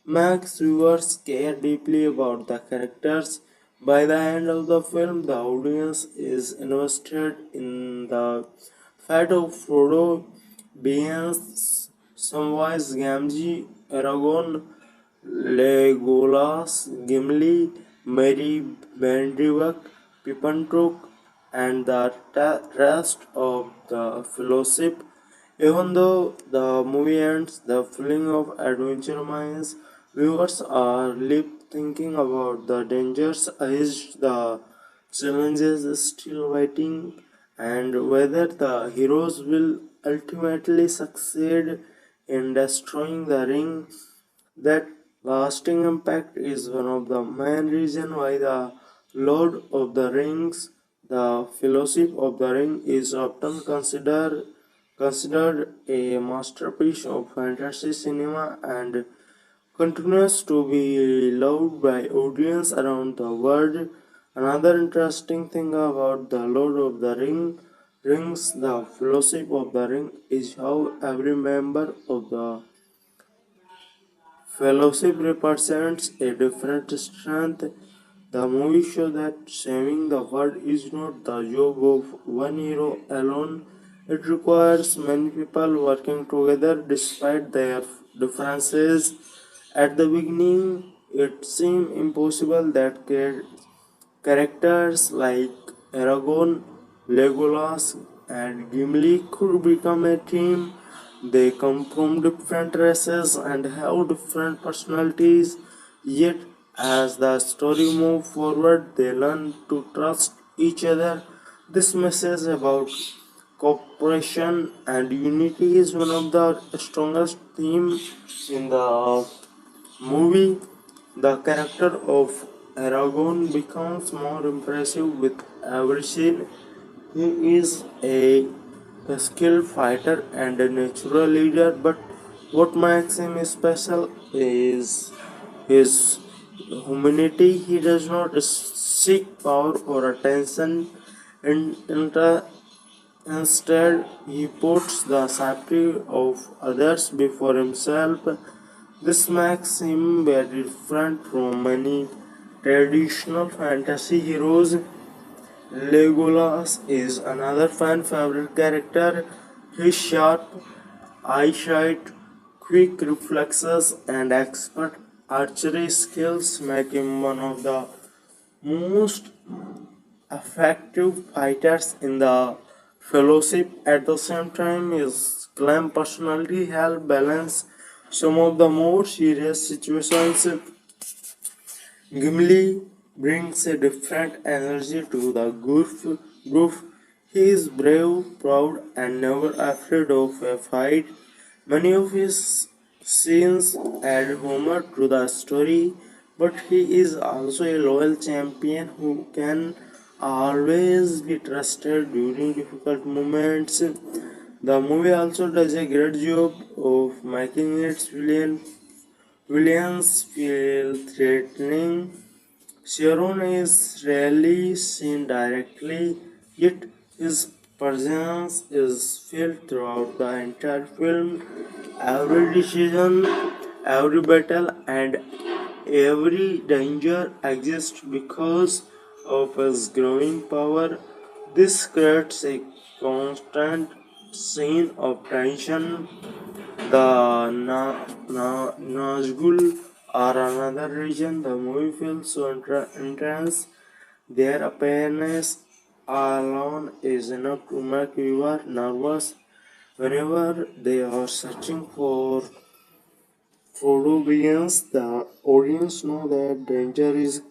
S8: makes viewers care deeply about the characters. By the end of the film, the audience is invested in the fate of Frodo, Beans, Samwise Gamgee, Aragorn, Legolas, Gimli, Merry Bendibuck, Pippin Took, and the rest of the fellowship. Even though the movie ends, the feeling of adventure remains. Viewers are left thinking about the dangers ahead, the challenges still waiting, and whether the heroes will ultimately succeed in destroying the ring. That lasting impact is one of the main reasons why the Lord of the Rings, the Fellowship of the Ring, is often considered a masterpiece of fantasy cinema and continues to be loved by audiences around the world. Another interesting thing about the Lord of the Rings, the Fellowship of the Ring, is how every member of the fellowship represents a different strength. The movie shows that saving the world is not the job of one hero alone. It requires many people working together despite their differences. At the beginning, it seemed impossible that characters like Aragorn, Legolas, and Gimli could become a team. They come from different races and have different personalities, yet, as the story moves forward, they learn to trust each other. This message about cooperation and unity is one of the strongest themes in the movie. The character of Aragorn becomes more impressive with every scene. He is a skilled fighter and a natural leader, but what makes him special is his humanity. He does not seek power or attention. In, Instead, he puts the safety of others before himself. This makes him very different from many traditional fantasy heroes. Legolas is another fan favorite character. His sharp eyesight, quick reflexes, and expert archery skills make him one of the most effective fighters in the fellowship. At the same time, his calm personality helps balance some of the more serious situations. Gimli brings a different energy to the group. He is brave, proud, and never afraid of a fight. Many of his scenes add humor to the story, but he is also a loyal champion who can always be trusted during difficult moments. The movie also does a great job of making its villains feel threatening. Sharon is rarely seen directly, yet his presence is felt throughout the entire film. Every decision, every battle, and every danger exists because of his growing power. This creates a constant scene of tension. The Nazgul are another reason the movie feels so intense. Their appearance alone is enough to make viewer nervous whenever they are searching for Frodo begins. The audience know that danger is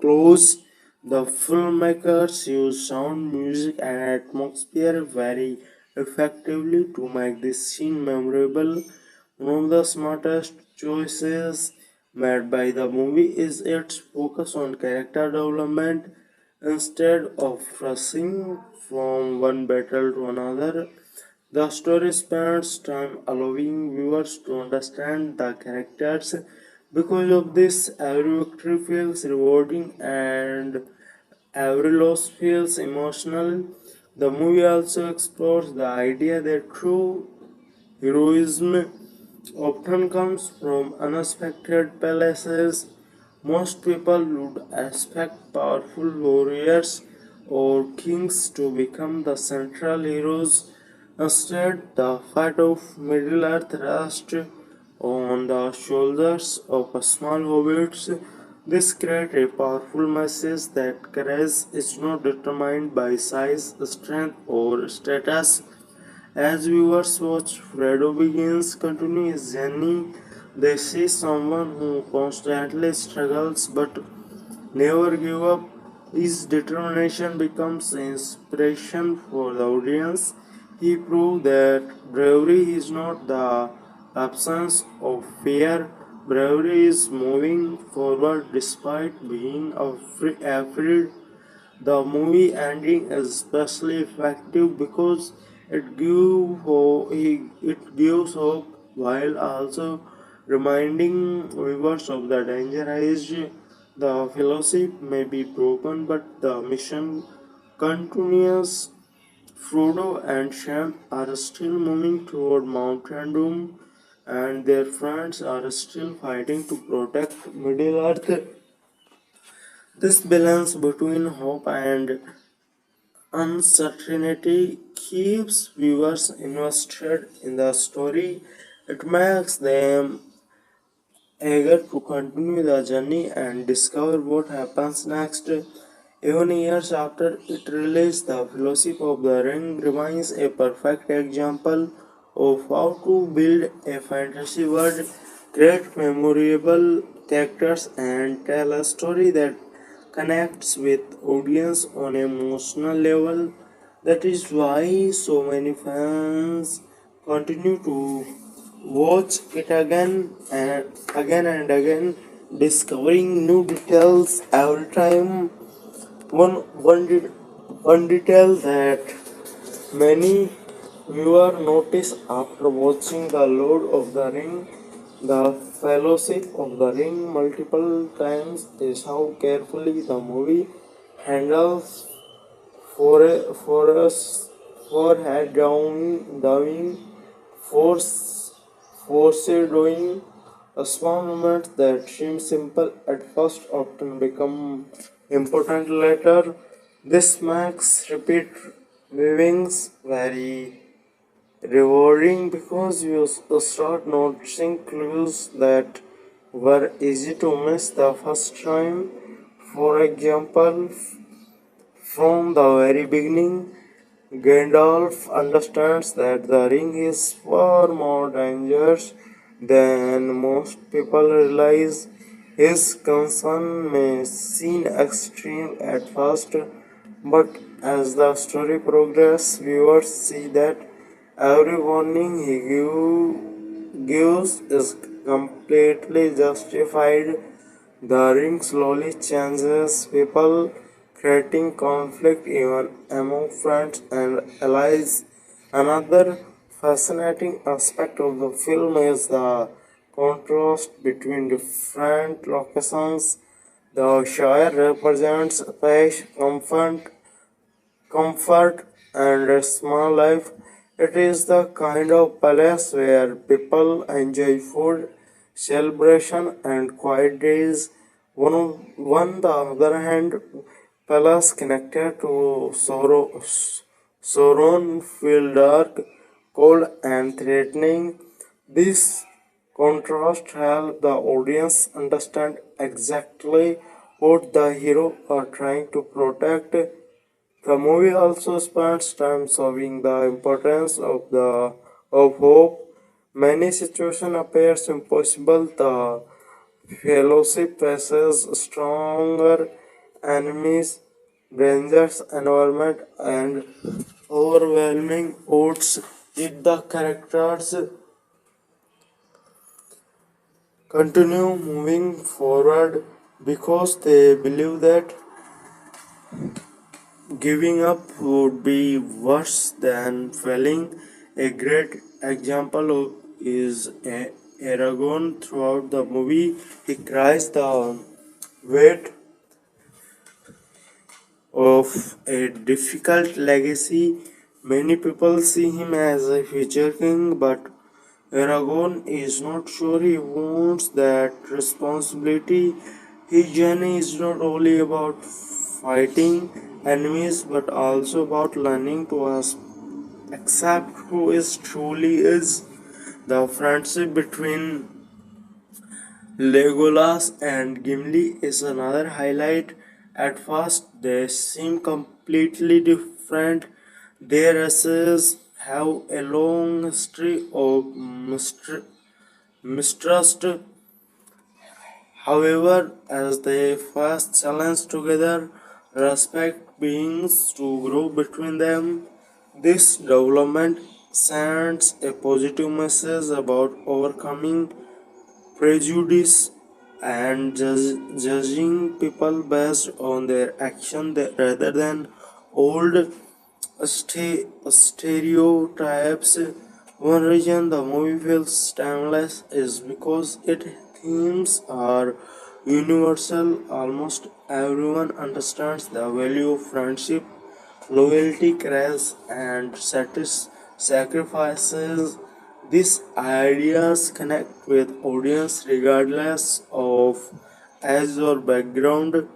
S8: close. The filmmakers use sound, music, and atmosphere very effectively to make this scene memorable. One of the smartest choices made by the movie is its focus on character development. Instead of rushing from one battle to another, the story spends time allowing viewers to understand the characters. Because of this, every victory feels rewarding and every loss feels emotional. The movie also explores the idea that true heroism often comes from unexpected places. Most people would expect powerful warriors or kings to become the central heroes. Instead, the fate of Middle Earth rests on the shoulders of small hobbits. This creates a powerful message that courage is not determined by size, strength, or status. As viewers watch Fredo begins continue his journey, they see someone who constantly struggles but never give up. His determination becomes inspiration for the audience. He proved that bravery is not the absence of fear. Bravery is moving forward despite being afraid. The movie ending is especially effective because it gives hope while also reminding viewers of the danger ahead. The fellowship may be broken, but the mission continues. Frodo and Sam are still moving toward Mount Doom, and their friends are still fighting to protect Middle Earth. This balance between hope and uncertainty keeps viewers invested in the story. It makes them eager to continue the journey and discover what happens next. Even years after it released, the Fellowship of the Ring remains a perfect example of how to build a fantasy world, create memorable characters, and tell a story that connects with audience on an emotional level. That is why so many fans continue to watch it again, discovering new details every time. One, one, de- one detail that many viewers notice after watching The Lord of the Ring, The Fellowship of the Ring multiple times is how carefully the movie handles forest foreshadowing, force, foreshadowing. A small moment that seem simple at first often become important later. This makes repeat viewings very rewarding because you start noticing clues that were easy to miss the first time. For example, from the very beginning, Gandalf understands that the ring is far more dangerous than most people realize. His concern may seem extreme at first, but as the story progresses, viewers see that every warning gives is completely justified. The ring slowly changes people, creating conflict even among friends and allies. Another fascinating aspect of the film is the contrast between different locations. The Shire represents peace, comfort, and a small life. It is the kind of palace where people enjoy food, celebration, and quiet days. On the other hand, palace connected to Sauron feel dark, cold, and threatening. This contrast helps the audience understand exactly what the hero are trying to protect. The movie also spends time showing the importance of hope. Many situations appears impossible. The fellowship faces stronger enemies, dangerous environment, and overwhelming odds. Yet the characters continue moving forward because they believe that giving up would be worse than failing. A great example is Aragorn throughout the movie. He cries the weight of a difficult legacy. Many people see him as a future king, but Aragorn is not sure he wants that responsibility. His journey is not only about fighting enemies but also about learning to accept who is truly is. The friendship between Legolas and Gimli is another highlight. At first, they seem completely different. Their races have a long history of mistrust. However, as they first challenge together, respect begins to grow between them. This development sends a positive message about overcoming prejudice and judging people based on their action rather than old stereotypes. One reason the movie feels timeless is because its themes are universal. Almost everyone understands the value of friendship, loyalty, courage, and sacrifices. These ideas connect with audience regardless of age or background.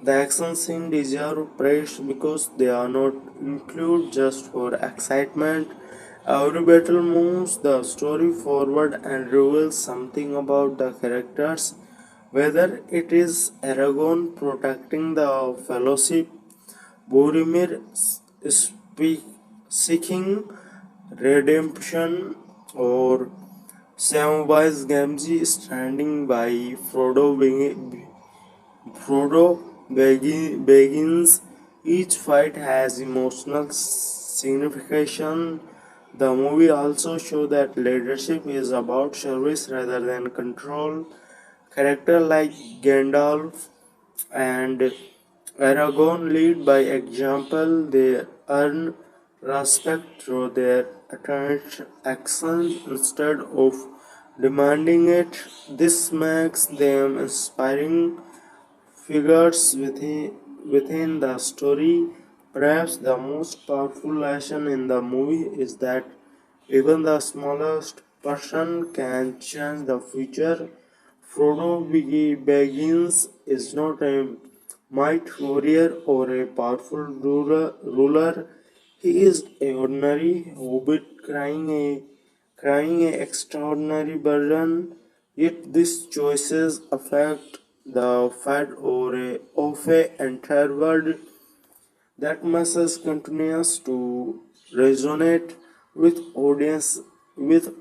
S8: The action scenes deserve praise because they are not included just for excitement. Every battle moves the story forward and reveals something about the characters. Whether it is Aragorn protecting the Fellowship, Boromir seeking redemption, or Samwise Gamgee standing by Frodo each fight has emotional signification. The movie also shows that leadership is about service rather than control. Characters like Gandalf and Aragorn lead by example. They earn respect through their action instead of demanding it. This makes them inspiring figures within the story. Perhaps the most powerful lesson in the movie is that even the smallest person can change the future. Frodo Baggins is not a might warrior or a powerful ruler. He is an ordinary hobbit crying a extraordinary burden. Yet these choices affect the fate of a entire world. That message continues to resonate with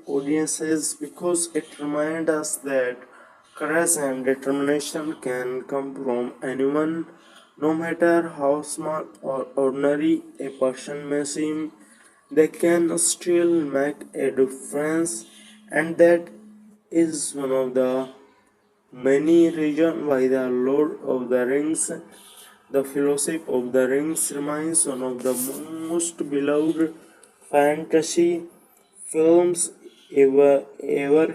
S8: audiences because it reminds us that courage and determination can come from anyone, no matter how small or ordinary a person may seem. They can still make a difference, and that is one of the many reasons why the Lord of the Rings, the Fellowship of the Rings, remains one of the most beloved fantasy films ever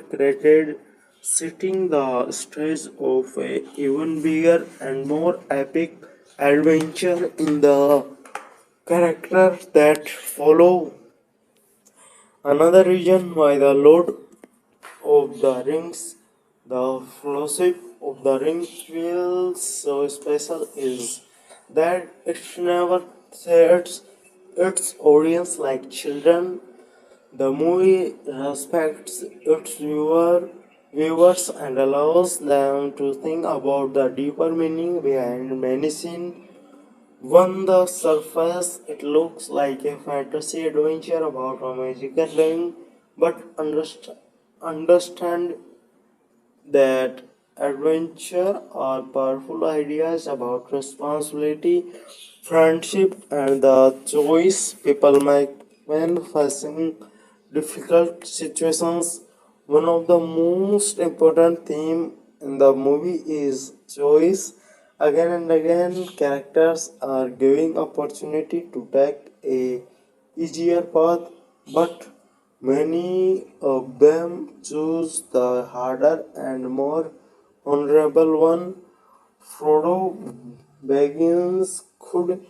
S8: created, setting the stage of a even bigger and more epic adventure in the characters that follow. Another reason why the Lord of the Rings, the Fellowship of the Ring feels so special is that it never treats its audience like children. The movie respects its viewers and allows them to think about the deeper meaning behind many scenes. On the surface, it looks like a fantasy adventure about a magical ring, but understand that adventure are powerful ideas about responsibility, friendship, and the choice people make when facing difficult situations. One of the most important themes in the movie is choice. Again and again, characters are given opportunity to take a easier path, but many of them choose the harder and more honorable one. Frodo Baggins could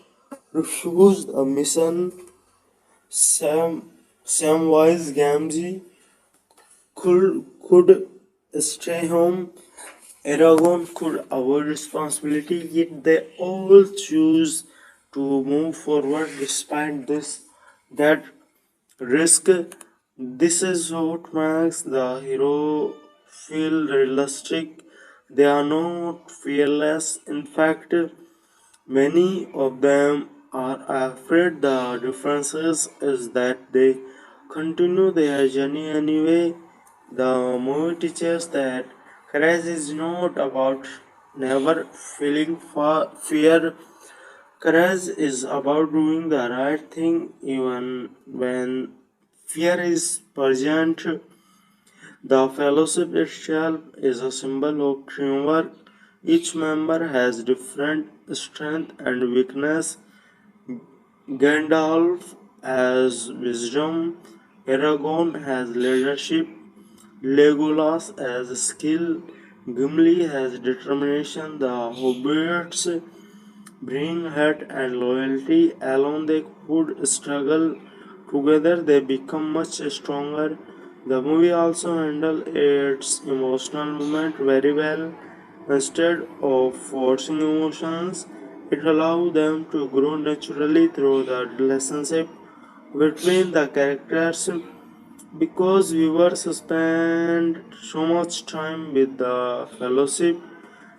S8: refuse the mission. Samwise Gamgee could stay home. Aragorn could avoid responsibility, yet they all choose to move forward despite that risk. This is what makes the feel realistic. They are not fearless. In fact, many of them are afraid. The differences is that they continue their journey anyway. The movie teaches that courage is not about never feeling fear. Courage is about doing the right thing even when fear is present. The fellowship itself is a symbol of teamwork. Each member has different strength and weakness. Gandalf has wisdom, Aragorn has leadership, Legolas has skill, Gimli has determination. The hobbits bring heart and loyalty. Alone they could struggle. Together they become much stronger. The movie also handles its emotional moment very well. Instead of forcing emotions, it allows them to grow naturally through the relationship between the characters. Because viewers spend so much time with the fellowship,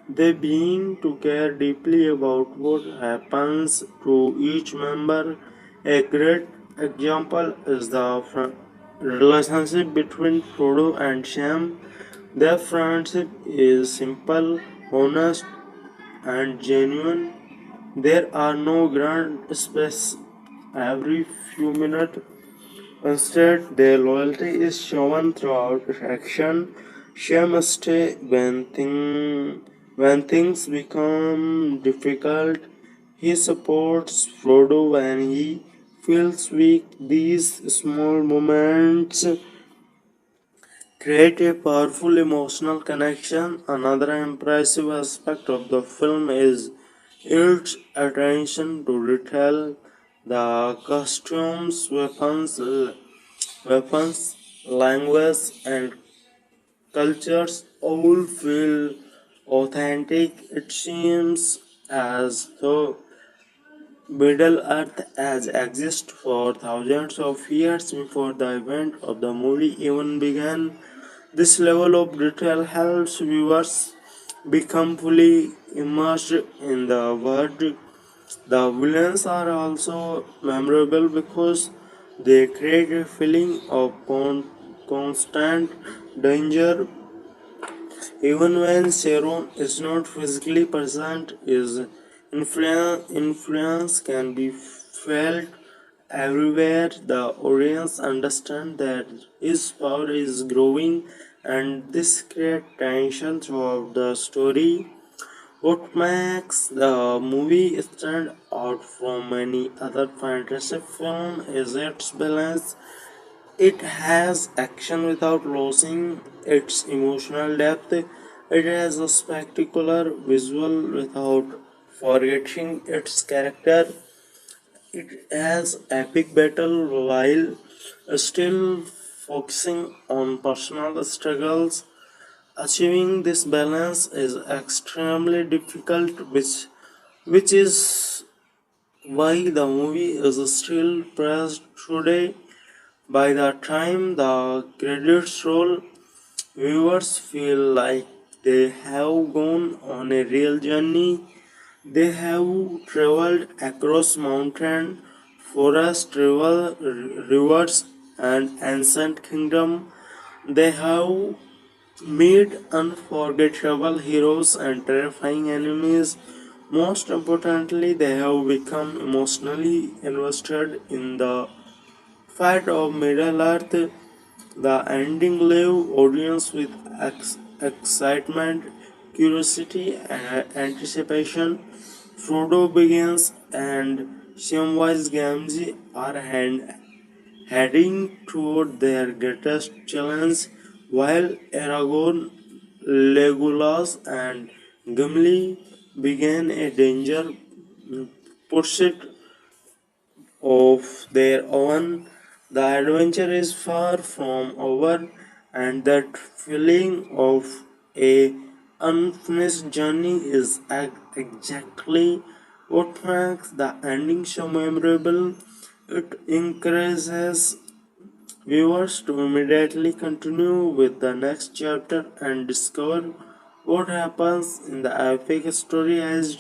S8: they begin to care deeply about what happens to each member. A great example is the relationship between Frodo and Sam. Their friendship is simple, honest, and genuine. There are no grand speeches every few minutes. Instead, their loyalty is shown throughout action. She must stay when things become difficult. He supports Frodo when he feels weak. These small moments create a powerful emotional connection. Another impressive aspect of the film is its attention to detail. The costumes, weapons, language, and cultures all feel authentic. It seems as though Middle Earth has existed for thousands of years before the event of the movie even began. This level of detail helps viewers become fully immersed in the world. The villains are also memorable because they create a feeling of constant danger. Even when Serum is not physically present, his influence can be felt everywhere. The audience understands that his power is growing, and this creates tension throughout the story. What makes the movie stand out from many other fantasy films is its balance. It has action without losing its emotional depth. It has a spectacular visual without forgetting its character. It has epic battle while still focusing on personal struggles. Achieving this balance is extremely difficult, which is why the movie is still praised today. By the time the credits roll, viewers feel like they have gone on a real journey. They have traveled across mountain, forest, rivers, and ancient kingdom. They have meet unforgettable heroes and terrifying enemies. Most importantly, they have become emotionally invested in the fight of Middle Earth. The ending leaves audience with excitement, curiosity, and anticipation. Frodo begins and Samwise Gamgee are heading toward their greatest challenge, while Aragorn, Legolas, and Gimli begin a danger pursuit of their own. The adventure is far from over, and that feeling of a unfinished journey is exactly what makes the ending so memorable. It encourages viewers to immediately continue with the next chapter and discover what happens in the epic story as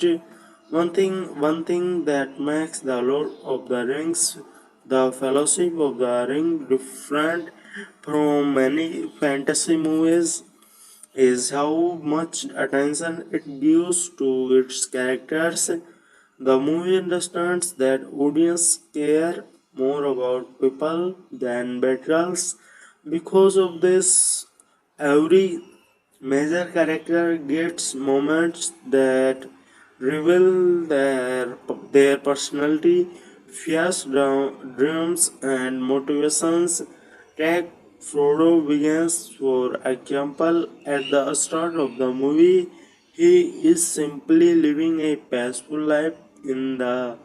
S8: one thing that makes the Lord of the Rings, the Fellowship of the Ring, different from many fantasy movies is how much attention it gives to its characters. The movie understands that audience care more about people than battles. Because of this, every major character gets moments that reveal their personality, fears, dreams, and motivations. Take Frodo begins, for example, at the start of the movie. He is simply living a peaceful life in the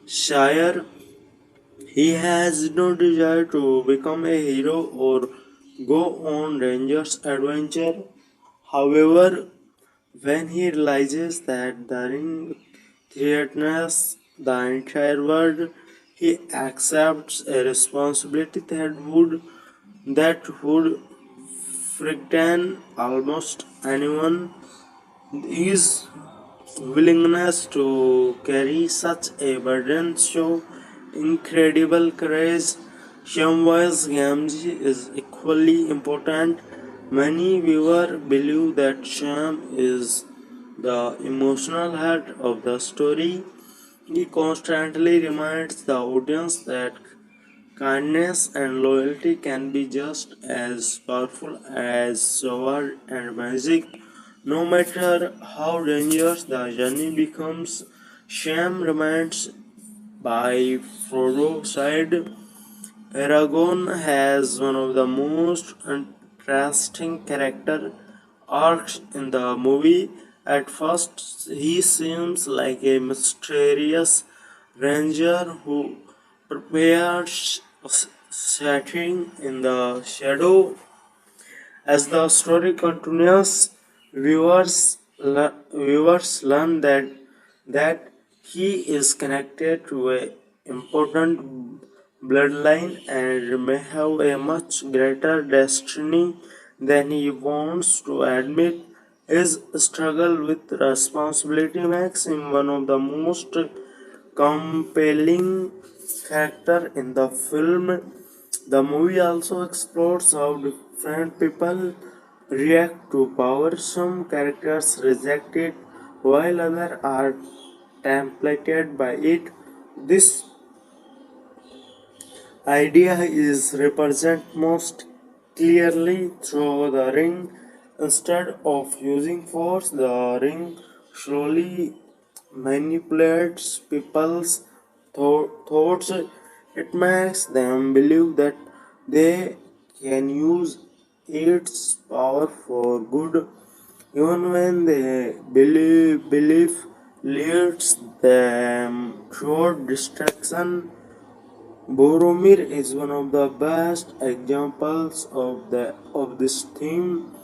S8: Shire. He has no desire to become a hero or go on dangerous adventure. However, when he realizes that the ring threatens the entire world, he accepts a responsibility that would frighten almost anyone. His willingness to carry such a burden show incredible courage. Shamwaz Gamgee is equally important. Many viewers believe that Sham is the emotional heart of the story. He constantly reminds the audience that kindness and loyalty can be just as powerful as sword and magic. No matter how dangerous the journey becomes, Sam remains by Frodo's side. Aragorn has one of the most interesting character arcs in the movie. At first, he seems like a mysterious ranger who prepares setting in the shadow. As the story continues, viewers learn that he is connected to a important bloodline and may have a much greater destiny than he wants to admit. His struggle with responsibility makes him one of the most compelling character in the film. The movie also explores how different people react to power. Some characters reject it, while others are templated by it. This idea is represented most clearly through the ring. Instead of using force, the ring slowly manipulates people's thoughts. It makes them believe that they can use its power for good, even when they belief leads them toward destruction. Boromir is one of the best examples of this theme.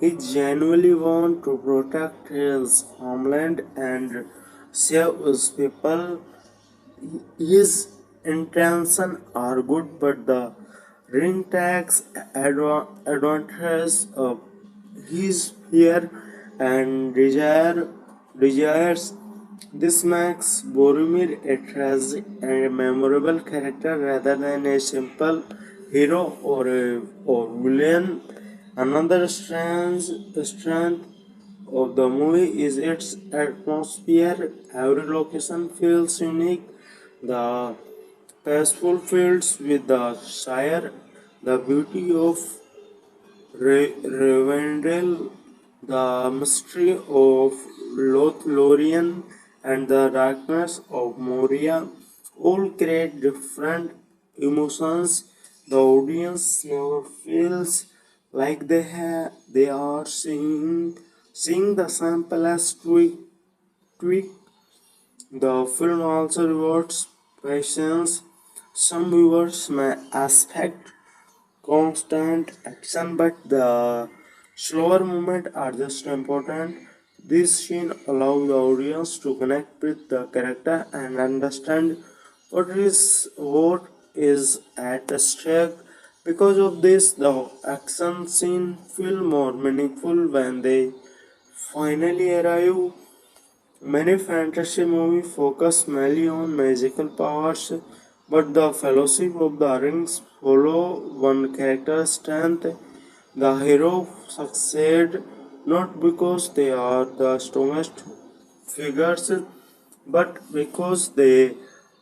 S8: He genuinely wants to protect his homeland and save his people. His intentions are good, but the ring takes advantage of his fear and desires. This makes Boromir a tragic and a memorable character rather than a simple hero or villain. Another strength of the movie is its atmosphere. Every location feels unique. The peaceful fields with the Shire, the beauty of Rivendell, the mystery of Lothlorien, and the darkness of Moria all create different emotions. The audience never feels like they are seeing the sample as tweak. The film also rewards patience. Some viewers may expect constant action, but the slower movement are just important. This scene allows the audience to connect with the character and understand what is at stake. Because of this, the action scene feel more meaningful when they finally arrive. Many fantasy movies focus mainly on magical powers, but the Fellowship of the Rings follow one character's strength. The hero succeed not because they are the strongest figures, but because they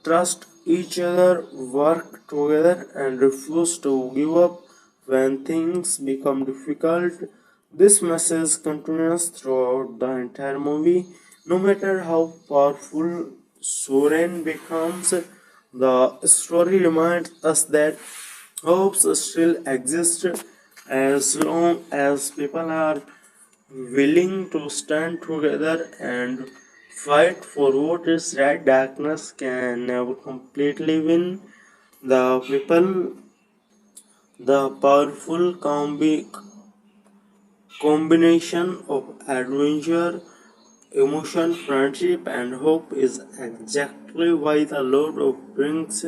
S8: trust each other, work together, and refuse to give up when things become difficult. This message continues throughout the entire movie. No matter how powerful Soren becomes, the story reminds us that hopes still exist as long as people are willing to stand together and fight for what is right. Darkness can never completely win. The people, the powerful combination of adventure, emotion, friendship, and hope is exactly why the Lord of Rings,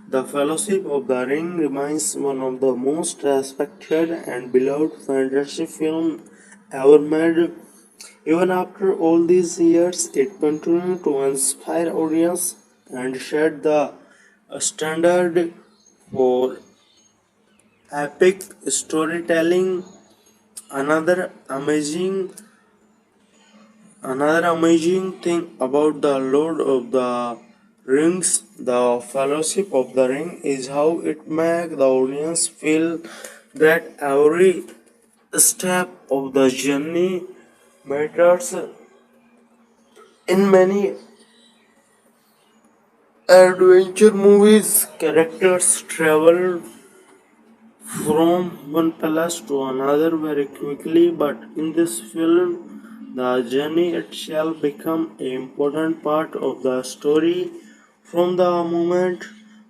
S8: the Fellowship of the Ring, remains one of the most respected and beloved fantasy films ever made. Even after all these years, it continues to inspire audience and set the standard for epic storytelling. Another amazing Another amazing thing about the Lord of the Rings, the Fellowship of the Ring, is how it makes the audience feel that every step of the journey matters. In many adventure movies, characters travel from one palace to another very quickly, but in this film, the journey itself becomes an important part of the story. From the moment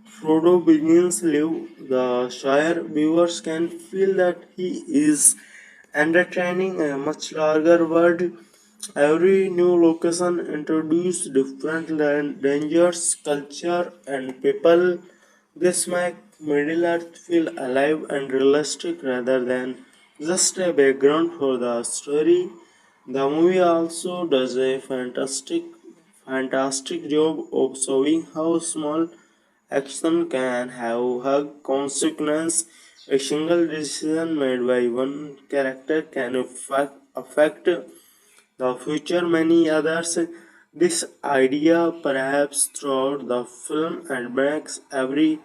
S8: Frodo begins live the Shire, viewers can feel that he is entertaining a much larger world. Every new location introduces different dangers, culture, and people. This makes Middle Earth feel alive and realistic rather than just a background for the story. The movie also does a fantastic job of showing how small action can have hug consequence. A single decision made by one character can affect the future many others. This idea perhaps throughout the film and makes every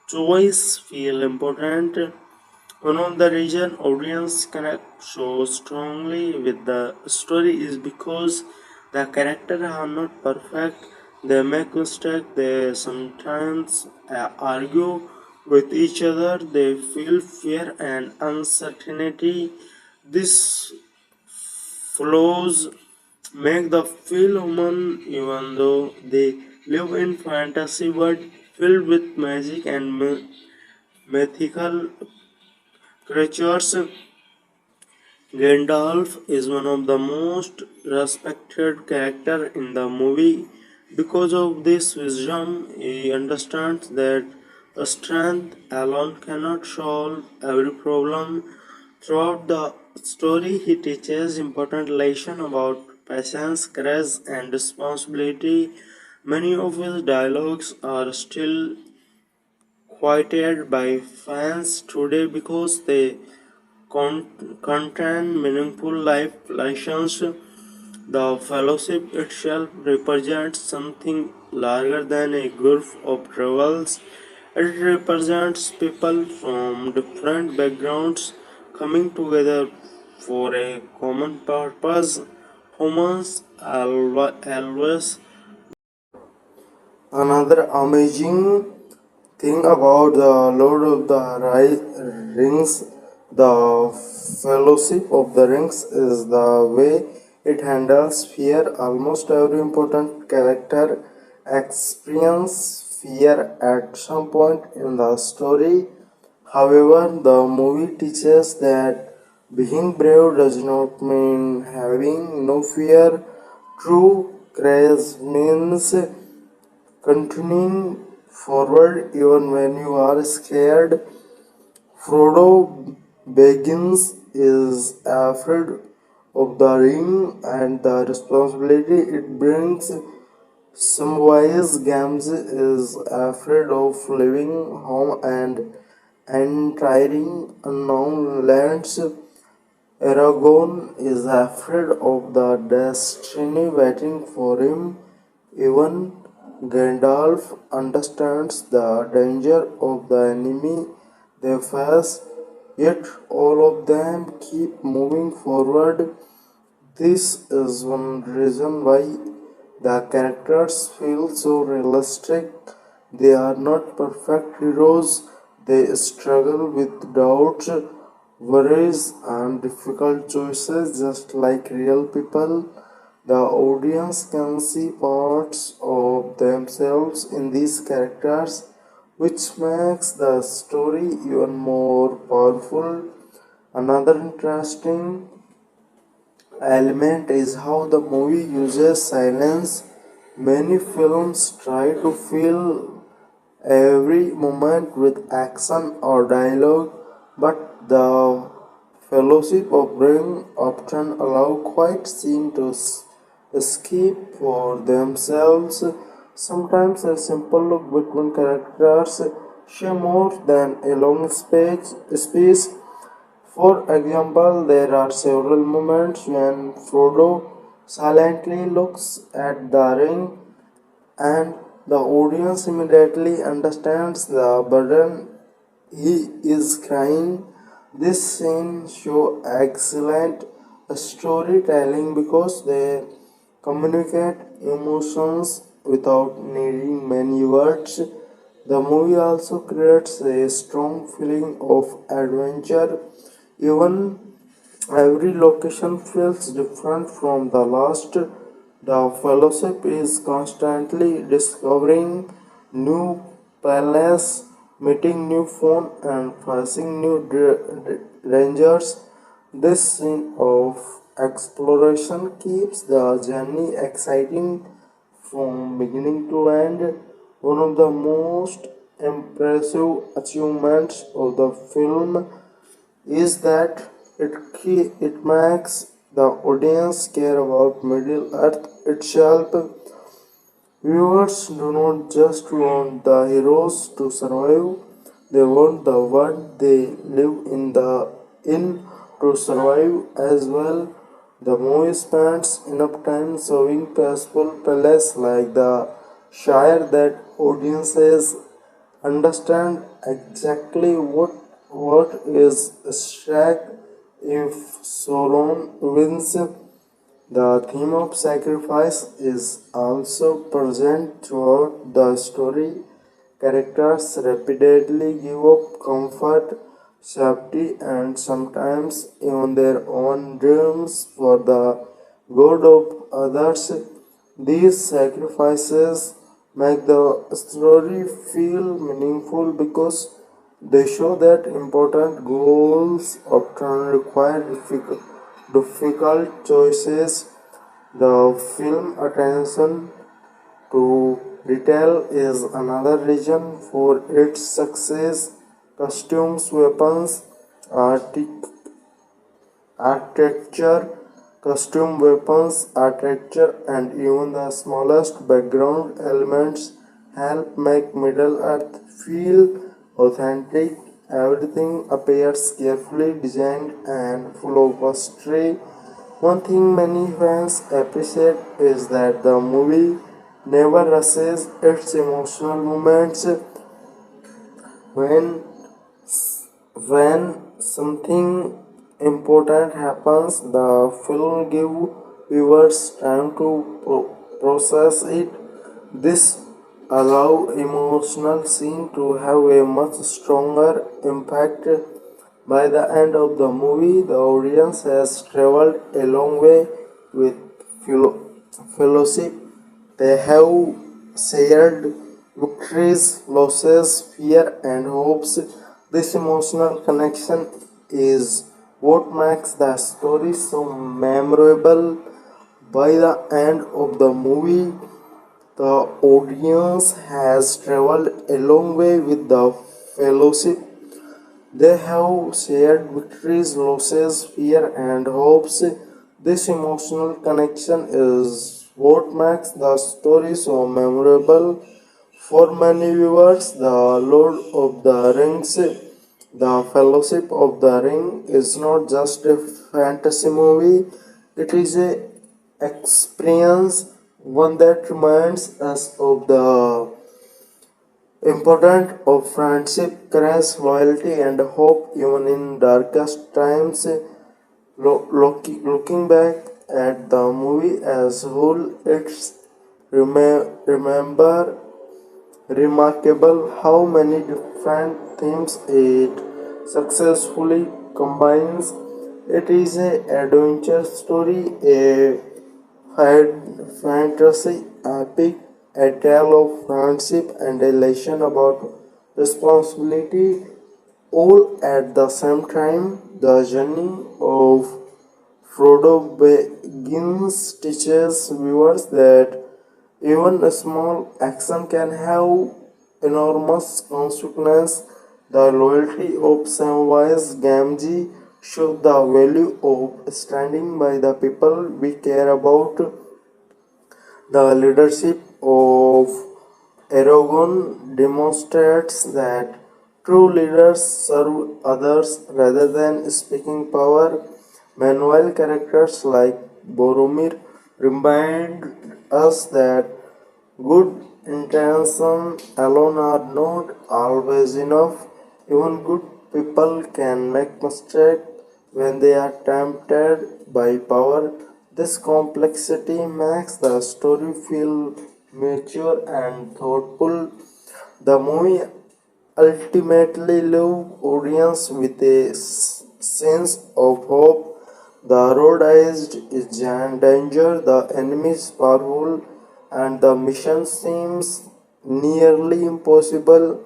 S8: choice feel important. One of the reason audience connect so strongly with the story is because the characters are not perfect. They make mistakes. They sometimes argue with each other. They feel fear and uncertainty. This flaws make the film human even though they live in fantasy world filled with magic and mythical creatures. Gandalf is one of the most respected characters in the movie. Because of this wisdom, he understands that strength alone cannot solve every problem. Throughout the story, he teaches important lessons about patience, courage, and responsibility. Many of his dialogues are still quoted by fans today because they contain meaningful life lessons. The fellowship itself represents something larger than a group of travelers. It represents people from different backgrounds coming together for a common purpose. Humans always. Another amazing thing about the Lord of the Rings, the Fellowship of the Rings, is the way it handles fear. Almost every important character experience fear at some point in the story. However, the movie teaches that being brave does not mean having no fear. True courage means continuing forward even when you are scared. Frodo Baggins is afraid of the ring and the responsibility it brings. Samwise Gamgee is afraid of leaving home and entering unknown lands. Aragorn is afraid of the destiny waiting for him. Even Gandalf understands the danger of the enemy they face, yet all of them keep moving forward. This is one reason why the characters feel so realistic. They are not perfect heroes, they struggle with doubts, worries, and difficult choices just like real people. The audience can see parts of themselves in these characters, which makes the story even more powerful. Another interesting element is how the movie uses silence. Many films try to fill every moment with action or dialogue, but the Fellowship of Ring often allow quiet scenes to escape for themselves. Sometimes a simple look between characters show more than a long speech. For example, there are several moments when Frodo silently looks at the ring and the audience immediately understands the burden he is crying. This scene show excellent storytelling because they communicate emotions without needing many words. The movie also creates a strong feeling of adventure. Even every location feels different from the last. The fellowship is constantly discovering new palace, meeting new phone, and facing new dangers. This scene of exploration keeps the journey exciting from beginning to end. One of the most impressive achievements of the film is that it makes the audience care about Middle Earth itself. Viewers do not just want the heroes to survive, they want the world they live in to survive as well. The movie spends enough time showing peaceful places like the Shire that audiences understand exactly what is stake if Sauron wins. The theme of sacrifice is also present throughout the story. Characters repeatedly give up comfort, safety, and sometimes even their own dreams for the good of others. These sacrifices make the story feel meaningful because they show that important goals often require difficult choices. The film attention to detail is another reason for its success. Costumes, weapons, architecture, architecture, and even the smallest background elements help make Middle Earth feel authentic. Everything appears carefully designed and full of mystery. One thing many fans appreciate is that the movie never rushes its emotional moments. When when something important happens, the film gives viewers time to process it. This allows emotional scene to have a much stronger impact. By the end of the movie, the audience has traveled a long way with fellowship. They have shared victories, losses, fear, and hopes. This emotional connection is what makes the story so memorable. By the end of the movie, the audience has traveled a long way with the fellowship. They have shared victories, losses, fear, and hopes. This emotional connection is what makes the story so memorable. For many viewers, The Lord of the Rings, The Fellowship of the Ring, is not just a fantasy movie, it is a experience, one that reminds us of the importance of friendship, courage, loyalty, and hope even in darkest times. Looking back at the movie as a whole, it's remember remarkable how many different themes it successfully combines. It is a adventure story, a fantasy epic, a tale of friendship, and a lesson about responsibility, all at the same time. The journey of Frodo Baggins teaches viewers that even a small action can have enormous consequences. The loyalty of Samwise Gamgee shows the value of standing by the people we care about. The leadership of Aragon demonstrates that true leaders serve others rather than speaking power. Meanwhile, characters like Boromir remind us that good intentions alone are not always enough. Even good people can make mistakes when they are tempted by power. This complexity makes the story feel mature and thoughtful. The movie ultimately leaves audience with a sense of hope. The road is in danger, the enemy is powerful, and the mission seems nearly impossible.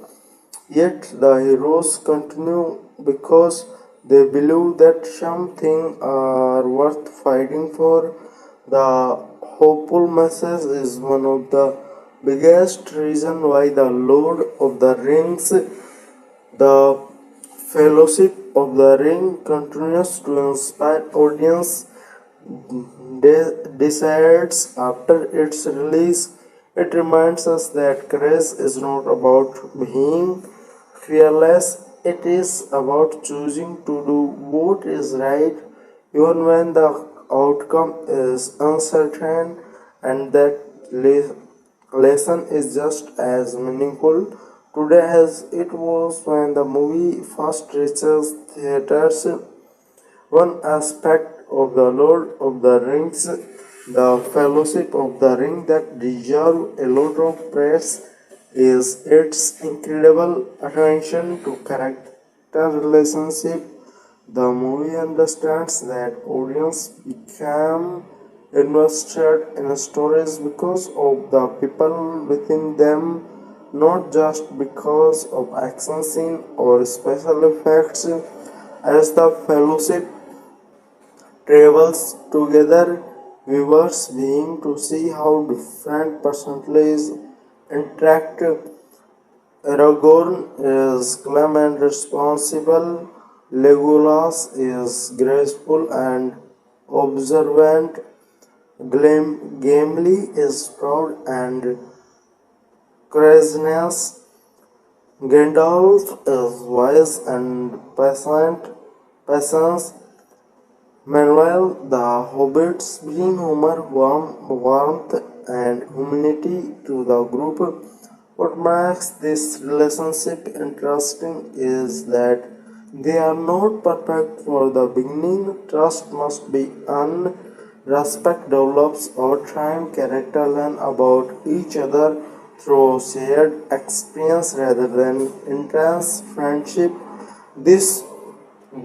S8: Yet the heroes continue because they believe that something are worth fighting for. The hopeful message is one of the biggest reason why the Lord of the Rings, the Fellowship of the Ring, continues to inspire audience decides after its release. It reminds us that courage is not about being fearless, it is about choosing to do what is right even when the outcome is uncertain, and that lesson is just as meaningful today as it was when the movie first reaches theaters. One aspect of the Lord of the Rings, the Fellowship of the Ring, that deserves a lot of praise is its incredible attention to character relationship. The movie understands that audience become invested in stories because of the people within them, not just because of action scene or special effects. As the fellowship travels together, viewers being to see how different personalities interact. Aragorn is calm and responsible, Legolas is graceful and observant, Gimli is proud and courageous, Gandalf is wise and patient. Meanwhile, the hobbits bring humor, warmth, and humanity to the group. What makes this relationship interesting is that they are not perfect for the beginning. Trust must be earned. Respect develops over time. Character learn about each other through shared experience rather than intense friendship. This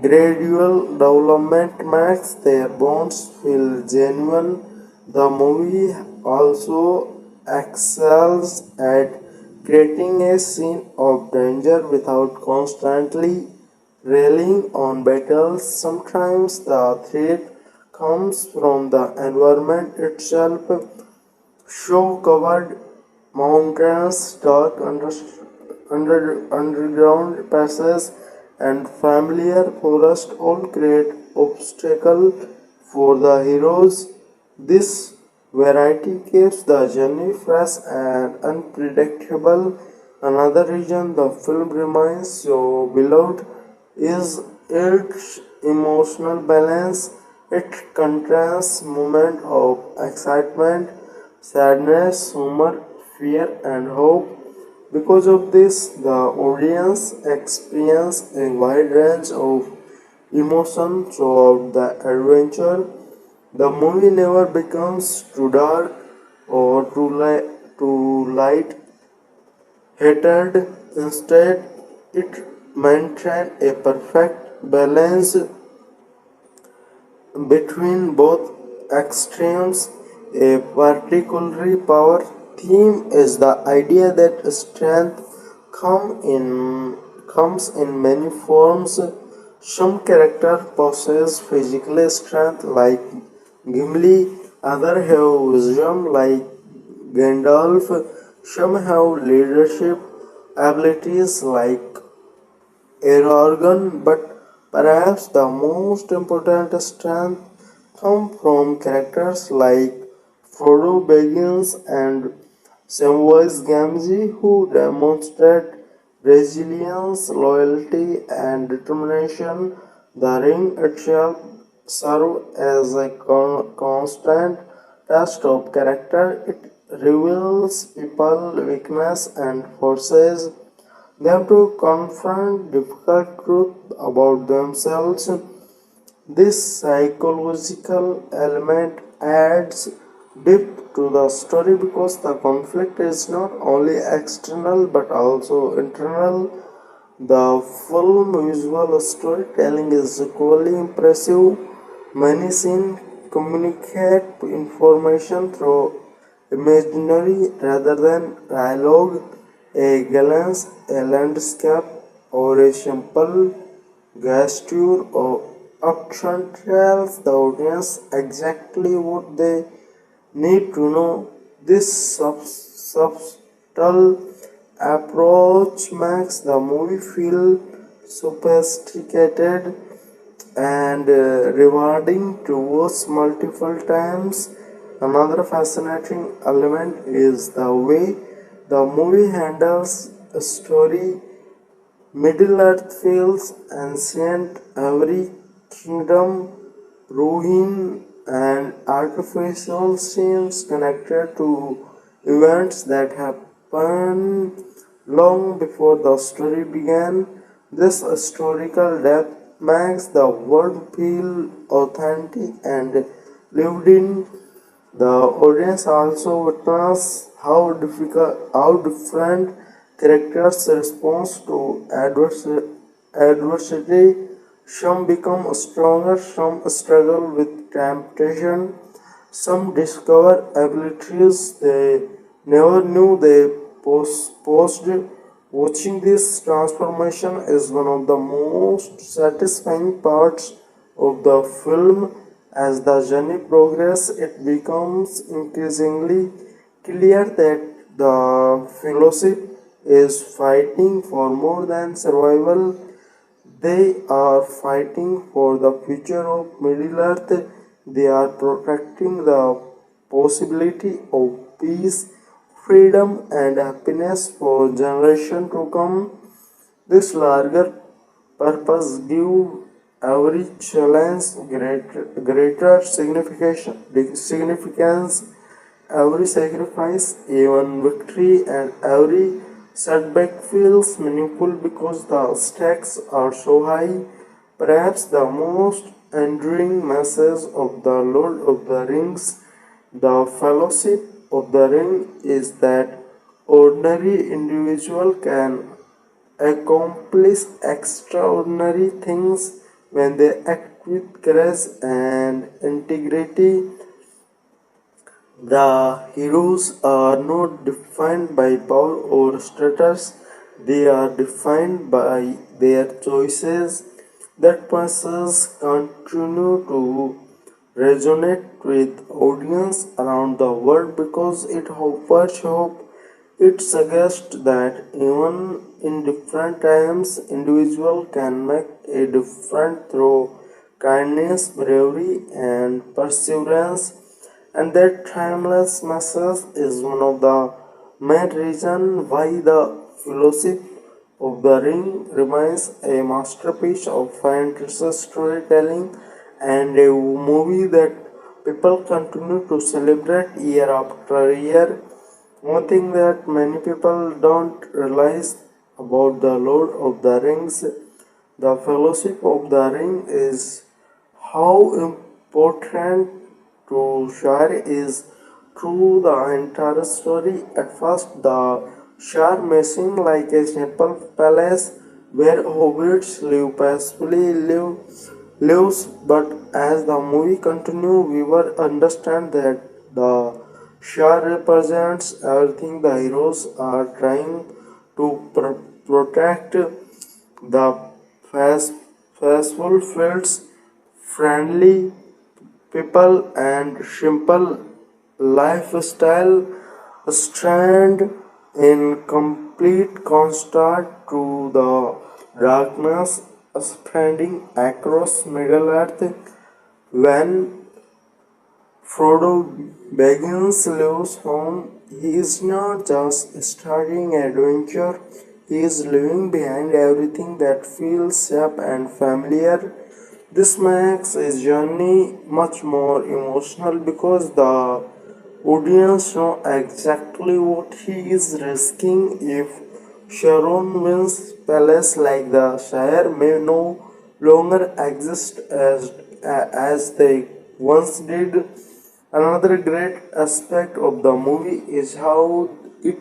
S8: gradual development makes their bonds feel genuine. The movie also excels at creating a scene of danger without constantly railing on battles. Sometimes the threat comes from the environment itself, snow covered mountains, dark underground passages, and familiar forest all create obstacle for the heroes. This variety keeps the journey fresh and unpredictable. Another reason the film remains so beloved is its emotional balance. It contrasts moments of excitement, sadness, humor, fear, and hope. Because of this, the audience experiences a wide range of emotion throughout the adventure. The movie never becomes too dark or too light hearted. Instead, it maintains a perfect balance between both extremes. A particularly power theme is the idea that strength comes in many forms. Some characters possess physical strength like Gimli, others have wisdom like Gandalf, some have leadership abilities like Aragorn, but perhaps the most important strength come from characters like Frodo Baggins and Samwise Gamgee, who demonstrate resilience, loyalty, and determination. The ring itself serves as a constant test of character. It reveals people's weakness and forces them to confront difficult truth about themselves. This psychological element adds depth to the story because the conflict is not only external but also internal. The film visual storytelling is equally impressive. Many scenes communicate information through imaginary rather than dialogue. A glance, a landscape, or a simple gesture or action tells the audience exactly what they need to know. This subtle approach makes the movie feel sophisticated and rewarding to watch multiple times. Another fascinating element is the way the movie handles a story. Middle Earth feels ancient, every kingdom, ruin, and artificial scenes connected to events that happened long before the story began. This historical depth makes the world feel authentic and lived in. The audience also witness how different characters respond to adversity. Some become stronger, some struggle with temptation, some discover abilities they never knew they possessed. Watching this transformation is one of the most satisfying parts of the film. As the journey progresses, it becomes increasingly clear that the fellowship is fighting for more than survival. They are fighting for the future of Middle Earth. They are protecting the possibility of peace, freedom, and happiness for generations to come. This larger purpose gives every challenge greater significance, every sacrifice, even victory, and every setback feels meaningful because the stakes are so high. Perhaps the most enduring message of the Lord of the Rings, the Fellowship of the Ring, is that ordinary individual can accomplish extraordinary things when they act with courage and integrity. The heroes are not defined by power or status, they are defined by their choices. That message continue to resonate with audience around the world because it offers hope It suggests that even in different times, individual can make a difference through kindness, bravery, and perseverance, and that timeless message is one of the main reasons why the philosophy of the Ring remains a masterpiece of fantasy storytelling and a movie that people continue to celebrate year after year. One thing that many people don't realize about the Lord of the Rings, the Fellowship of the Ring, is how important to share is through the entire story. At first, the Shire may seem like a simple palace where hobbits lives, but as the movie continues, we will understand that the Shire represents everything the heroes are trying to protect the fast, fastful fields, friendly people, and simple lifestyle stand in complete contrast to the darkness spreading across Middle Earth. When Frodo begins leaves home, he is not just starting an adventure, he is leaving behind everything that feels safe and familiar. This makes his journey much more emotional because the audience know exactly what he is risking. If Sharon wins, palace like the Shire may no longer exist as they once did. Another great aspect of the movie is how it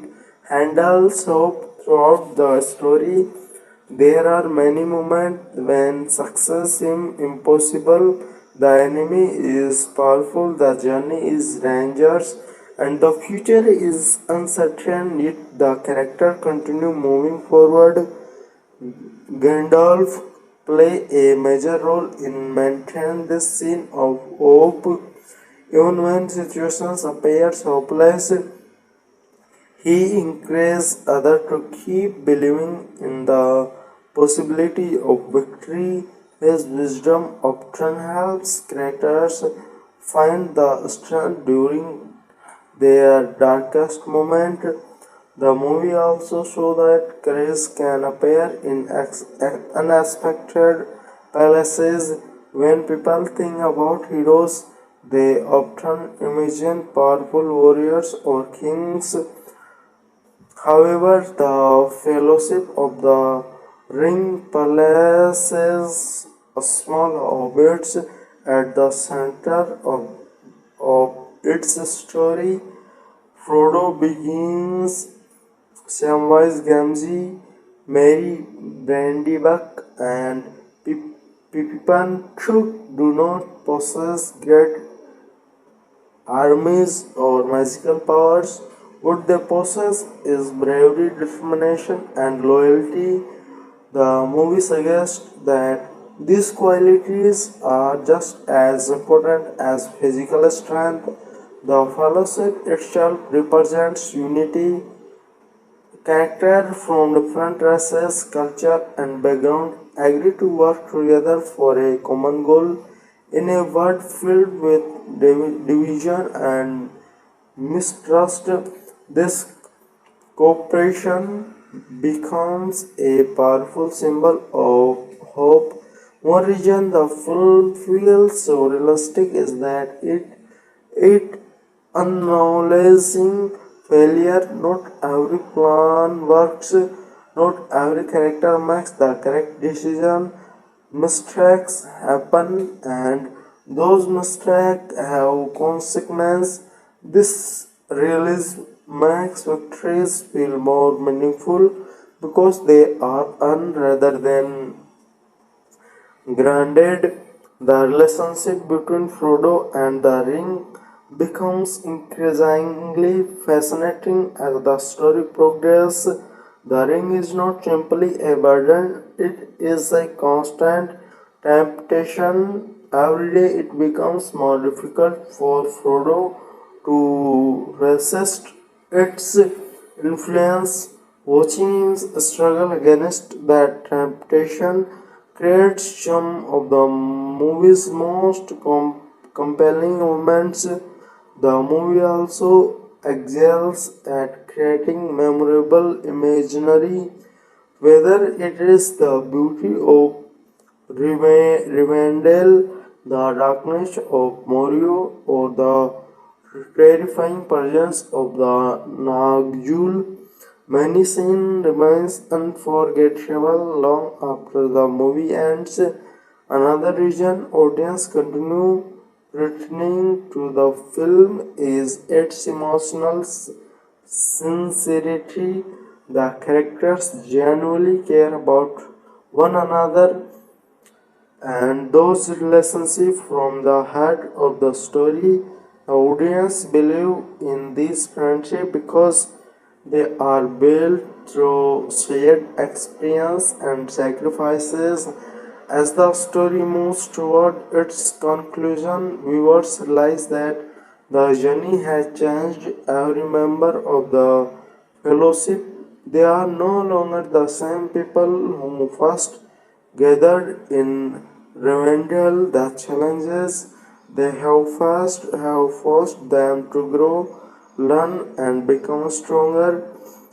S8: handles hope throughout the story. There are many moments when success seems impossible, the enemy is powerful, the journey is dangerous, and the future is uncertain, yet the character continue moving forward. Gandalf play a major role in maintaining this scene of hope. Even when situations appear hopeless, he encourages others to keep believing in the possibility of victory. His wisdom often helps characters find the strength during their darkest moment. The movie also shows that courage can appear in unexpected places. When people think about heroes, they often imagine powerful warriors or kings. However, the Fellowship of the Ring places a small hobbits at the center of its story. Frodo begins Samwise Gamgee, Merry Brandybuck, and Pippin do not possess great armies or magical powers. What they possess is bravery, determination, and loyalty. The movie suggests that these qualities are just as important as physical strength. The fellowship itself represents unity. Characters from different races, culture, and background agree to work together for a common goal. In a world filled with division and mistrust, this cooperation becomes a powerful symbol of hope. One reason the film feels so realistic is that it acknowledging failure. Not every plan works, not every character makes the correct decision. Mistakes happen, and those mistakes have consequences. This realism makes victories feel more meaningful because they are earned rather than granted. The relationship between Frodo and the ring becomes increasingly fascinating as the story progresses. The ring is not simply a burden, it is a constant temptation. Every day it becomes more difficult for Frodo to resist its influence. Watching him struggle against that temptation creates some of the movie's most compelling moments. The movie also excels at creating memorable imaginary, whether it is the beauty of Rivendell, the darkness of Morio, or the terrifying presence of the Nagjul. Many scene remains unforgettable long after the movie ends. Another reason audience continue returning to the film is its emotional sincerity. The characters genuinely care about one another, and those relationships from the heart of the story. The audience believe in this friendship because they are built through shared experience and sacrifices. As the story moves toward its conclusion, viewers realize that the journey has changed every member of the fellowship. They are no longer the same people whom first gathered in Rivendell. The challenges they have forced them to grow, learn, and become stronger.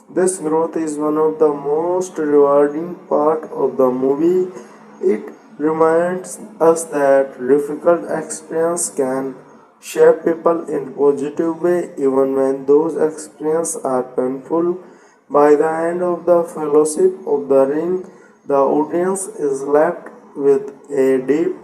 S8: This growth is one of the most rewarding part of the movie. It reminds us that difficult experience can shape people in positive way even when those experiences are painful. By the end of the Fellowship of the Ring, the audience is left with a deep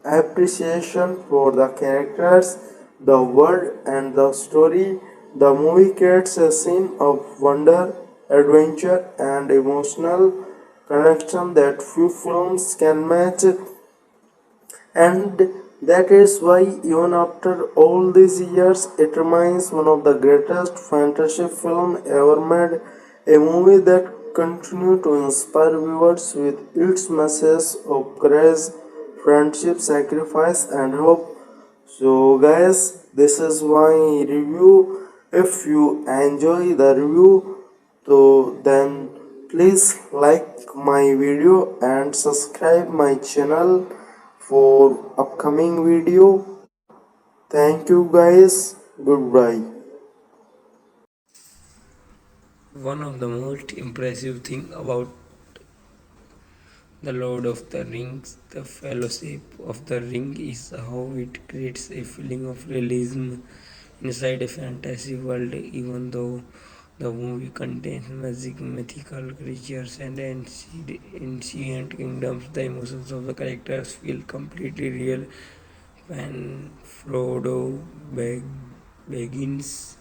S8: appreciation for the characters, the world, and the story. The movie creates a scene of wonder, adventure, and emotional connection that few films can match, and that is why even after all these years it remains one of the greatest fantasy film ever made, a movie that continue to inspire viewers with its message of courage, friendship, sacrifice, and hope. So guys, this is my review. If you enjoy the review, so then please like my video and subscribe my channel for upcoming video. Thank you guys. Goodbye.
S9: One of the most impressive thing about the Lord of the Rings, the Fellowship of the Ring, is how it creates a feeling of realism inside a fantasy world. Even though the movie contains magic, mythical creatures, and ancient kingdoms, the emotions of the characters feel completely real. When Frodo begins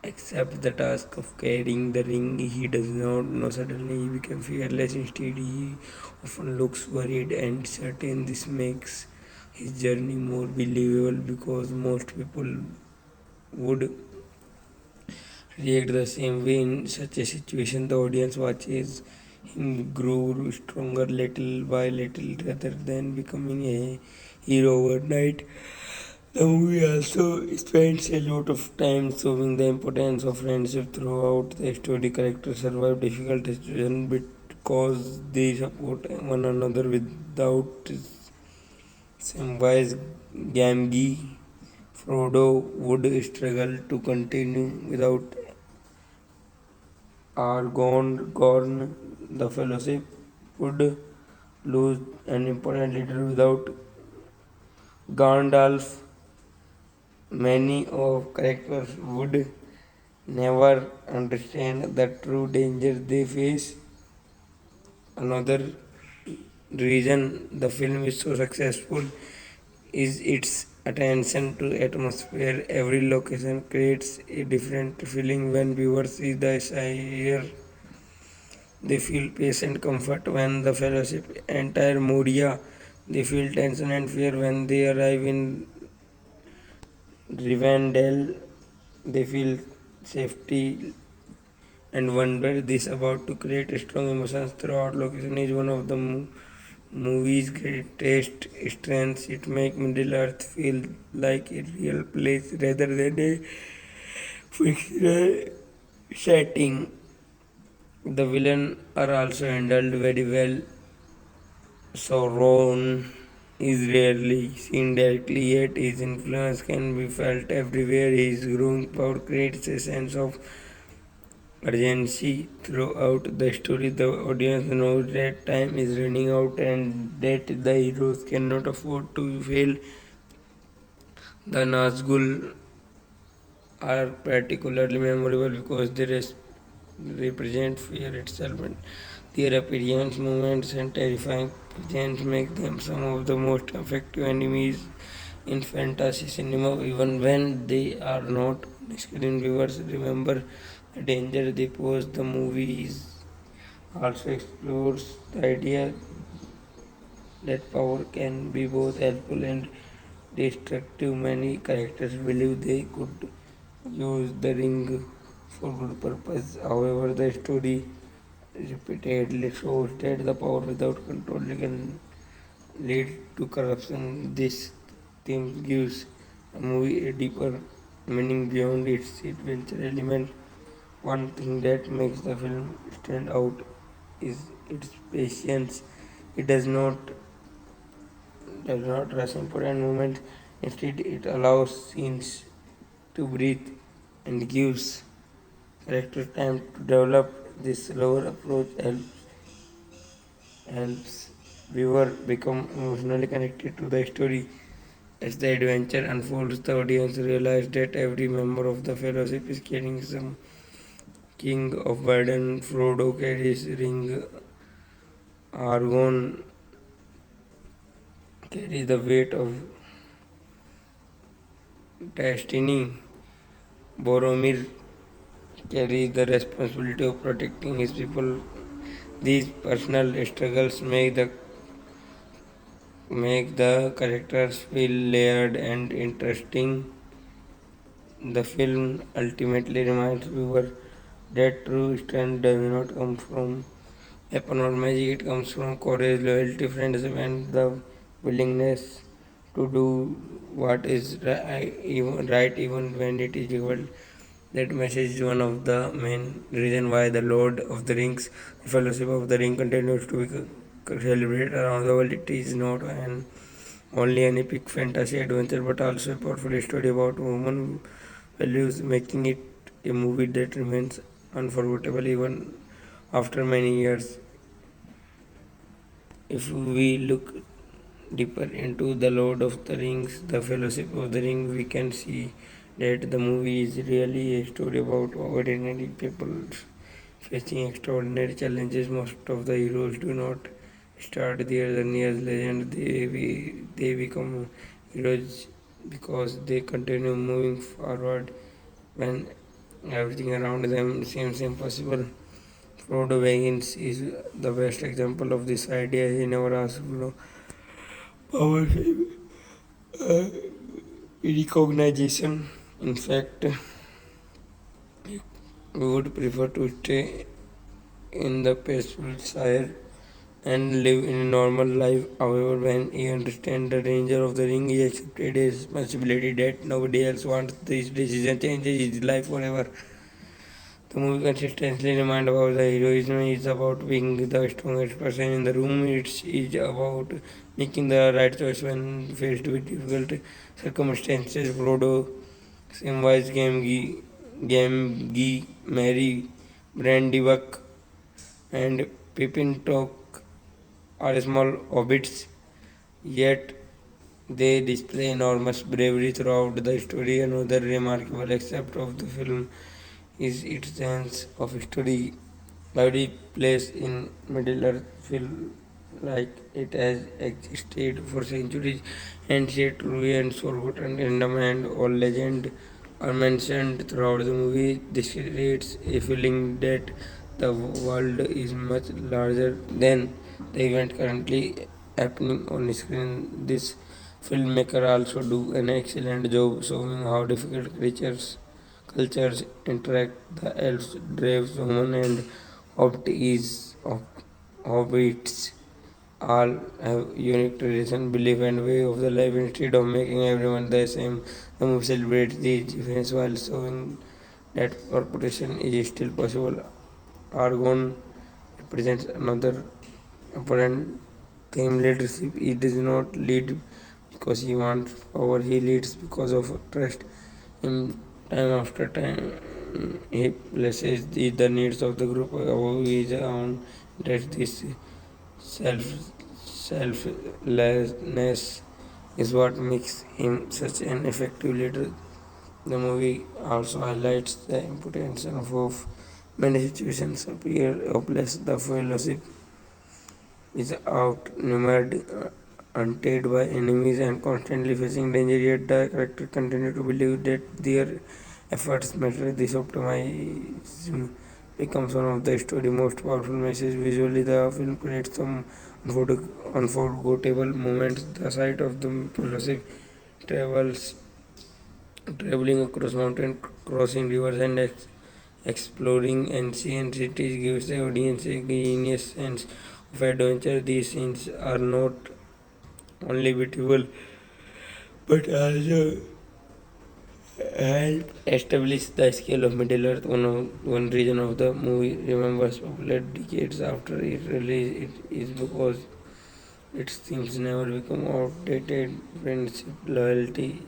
S9: accepts the task of carrying the ring, he does not know suddenly he becomes fearless. Instead, he often looks worried and certain. This makes his journey more believable because most people would react the same way in such a situation. The audience watches him grow stronger little by little rather than becoming a hero overnight. The movie also spends a lot of time showing the importance of friendship throughout the story. Characters survive difficult situations because they support one another. Without Samwise Gamgee, Frodo would struggle to continue. Without Aragorn, the Fellowship would lose an important leader. Without Gandalf, many of characters would never understand the true danger they face. Another reason the film is so successful is its attention to atmosphere. Every location creates a different feeling when viewers see the Shire. They feel peace and comfort when the fellowship enter Moria. They feel tension and fear when they arrive in Rivendell. They feel safety and wonder. This about to create strong emotions throughout. Location is one of the movie's greatest strengths. It makes Middle Earth feel like a real place rather than a fictional setting. The villain are also handled very well. Sauron is rarely seen directly, yet his influence can be felt everywhere. His growing power creates a sense of urgency throughout the story. The audience knows that time is running out and that the heroes cannot afford to fail. The Nazgul are particularly memorable because they represent fear itself, and their appearance, movements, and terrifying presence make them some of the most effective enemies in fantasy cinema. Even when they are not on screen, viewers remember the danger they pose. The movies also explores the idea that power can be both helpful and destructive. Many characters believe they could use the ring for good purpose. However, the story repeatedly shows that the power without control can lead to corruption. This theme gives a movie a deeper meaning beyond its adventure element. One thing that makes the film stand out is its patience. It does not rush important moments. Instead, it allows scenes to breathe and gives character time to develop. This slower approach helps viewer become emotionally connected to the story. As the adventure unfolds, the audience realizes that every member of the fellowship is carrying some king of burden. Frodo carries ring, Argon carries the weight of destiny, Boromir carries the responsibility of protecting his people. These personal struggles make the characters feel layered and interesting. The film ultimately reminds viewers that true strength does not come from weapon or magic. It comes from courage, loyalty, friendship, and the willingness to do what is right even when it is difficult. That message is one of the main reasons why the Lord of the Rings, the Fellowship of the Ring, continues to be celebrated around the world. It is not only an epic fantasy adventure but also a powerful story about human values, making it a movie that remains unforgettable even after many years. If we look deeper into The Lord of the Rings, The Fellowship of the Ring, we can see that the movie is really a story about ordinary people facing extraordinary challenges. Most of the heroes do not start their journey as legends, they become heroes because they continue moving forward when everything around them seems impossible. Frodo Baggins is the best example of this idea. He never asked for power, recognition. In fact, we would prefer to stay in the peaceful Shire and live in a normal life. However, when he understands the danger of the ring, he accepted a responsibility that nobody else wants. This decision changes his life forever. The movie consistently reminds about the heroism is about being the strongest person in the room. It is about making the right choice when faced with difficult circumstances. Frodo, Samwise Gamgee, Merry, Brandybuck, and Pippin Talk are small hobbits, yet they display enormous bravery throughout the story. Another remarkable aspect of the film is its sense of history. Every place in Middle Earth feels like it has existed for centuries. Ancient ruins, forgotten kingdom, and old legend are mentioned throughout the movie. This creates a feeling that the world is much larger than the event currently happening on screen. This filmmaker also do an excellent job showing how difficult cultures interact. The elves, dwarves, human, and hobbits all have unique tradition, belief, and way of the life. Instead of making everyone the same, the movie celebrates these differences while showing that corporation is still possible. Argon represents another important theme: leadership. He does not lead because he wants power, he leads because of trust. In time after time, he places the needs of the group above his own. That this self selflessness is what makes him such an effective leader. The movie also highlights the importance of hope. Many situations appear hopeless. The fellowship is outnumbered, hunted by enemies, and constantly facing danger. Yet the character continue to believe that their efforts matter. This optimism becomes one of the story's most powerful messages. Visually, the film creates some unforgettable moments. The sight of the fellowship travels traveling across mountains, crossing rivers, and exploring ancient cities gives the audience a genius sense of adventure. These scenes are not only beautiful but also help establish the scale of Middle Earth. One reason of the movie remembers popular decades after its release it is because its themes never become outdated. Friendship, loyalty,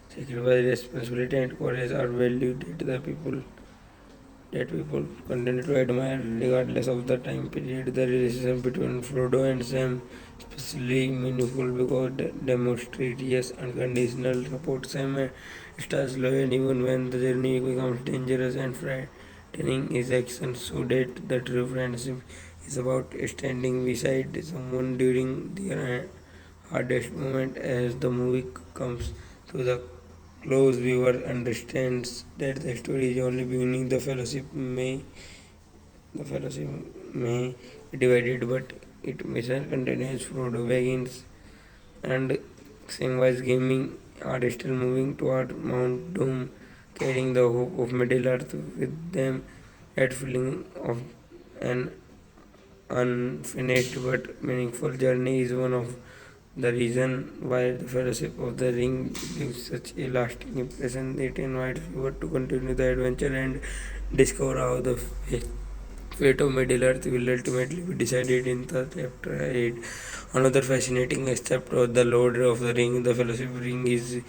S9: sacrifice, responsibility, and courage are valued that people continue to admire regardless of the time period. The relationship between Frodo and Sam is especially meaningful because it demonstrates yes unconditional support. Sam stays loyal even when the journey becomes dangerous and frightening. His actions show that the true friendship is about standing beside someone during their hardest moment. As the movie comes to the close, viewer understands that the story is only beginning. The fellowship may be divided, but its mission continues. Frodo Baggins and Samwise Gaming are still moving toward Mount Doom, carrying the hope of Middle Earth with them. That feeling of an unfinished but meaningful journey is one of the reason why the Fellowship of the Ring leaves such a lasting impression. It invites viewers to continue the adventure and discover how the fate of Middle Earth will ultimately be decided in the chapter ahead. Another fascinating aspect of the Lord of the Ring, the Fellowship Ring, is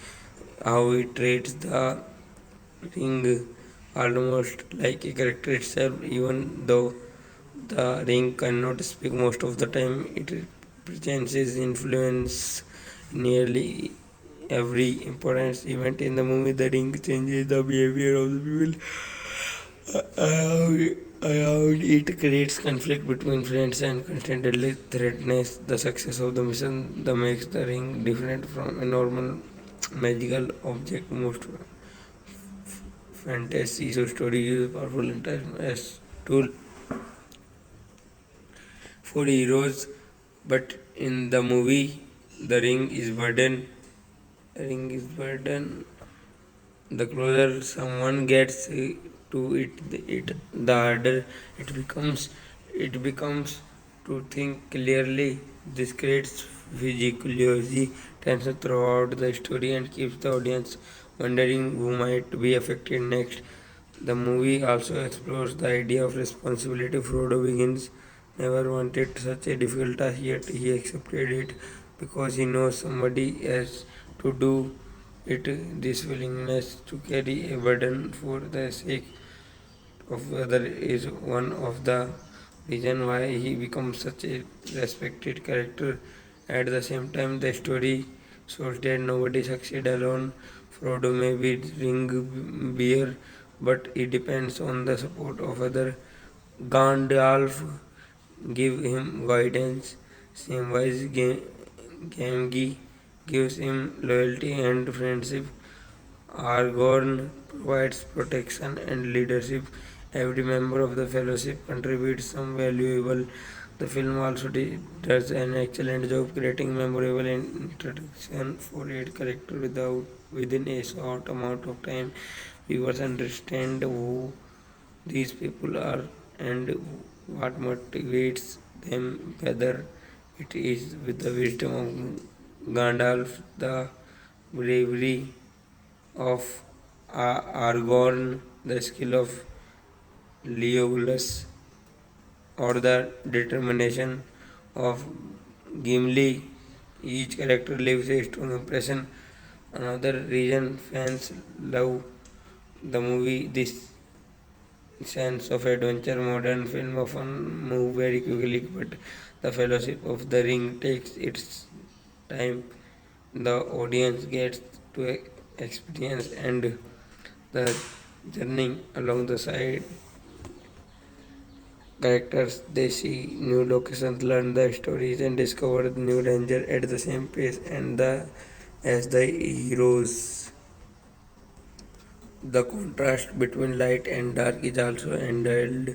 S9: how it treats the ring almost like a character itself, even though the ring cannot speak most of the time. It represents its influence in nearly every important event in the movie. The ring changes the behavior of the people around it, creates conflict between friends, and constantly threatens the success of the mission. That makes the ring different from a normal magical object. Most fantasy stories use powerful intelligence as tool for heroes, but in the movie, the ring is burden. Ring is burden. The closer someone gets to the harder it becomes. It becomes to think clearly. This creates physiology tension throughout the story and keeps the audience wondering who might be affected next. The movie also explores the idea of responsibility. Frodo begins never wanted such a difficult task, yet he accepted it because he knows somebody else to do it. This willingness to carry a burden for the sake of other is one of the reason why he becomes such a respected character. At the same time, the story shows that nobody succeeds alone. Frodo may be ring bearer, but it depends on the support of other. Gandalf give him guidance. Samwise Gamgee gives him loyalty and friendship. Aragorn provides protection and leadership. Every member of the fellowship contributes some valuable. The film also does an excellent job creating memorable introduction for each character within a short amount of time. Viewers understand who these people are and what motivates them, whether it is with the wisdom of Gandalf, the bravery of Aragorn, the skill of Leogolas or the determination of Gimli. Each character leaves a strong impression. Another reason fans love the movie this sense of adventure. Modern film often move very quickly, but the Fellowship of the Ring takes its time. The audience gets to experience and the journey along the side characters. They see new locations, learn the stories, and discover new danger at the same pace and the as the heroes. The contrast between light and dark is also handled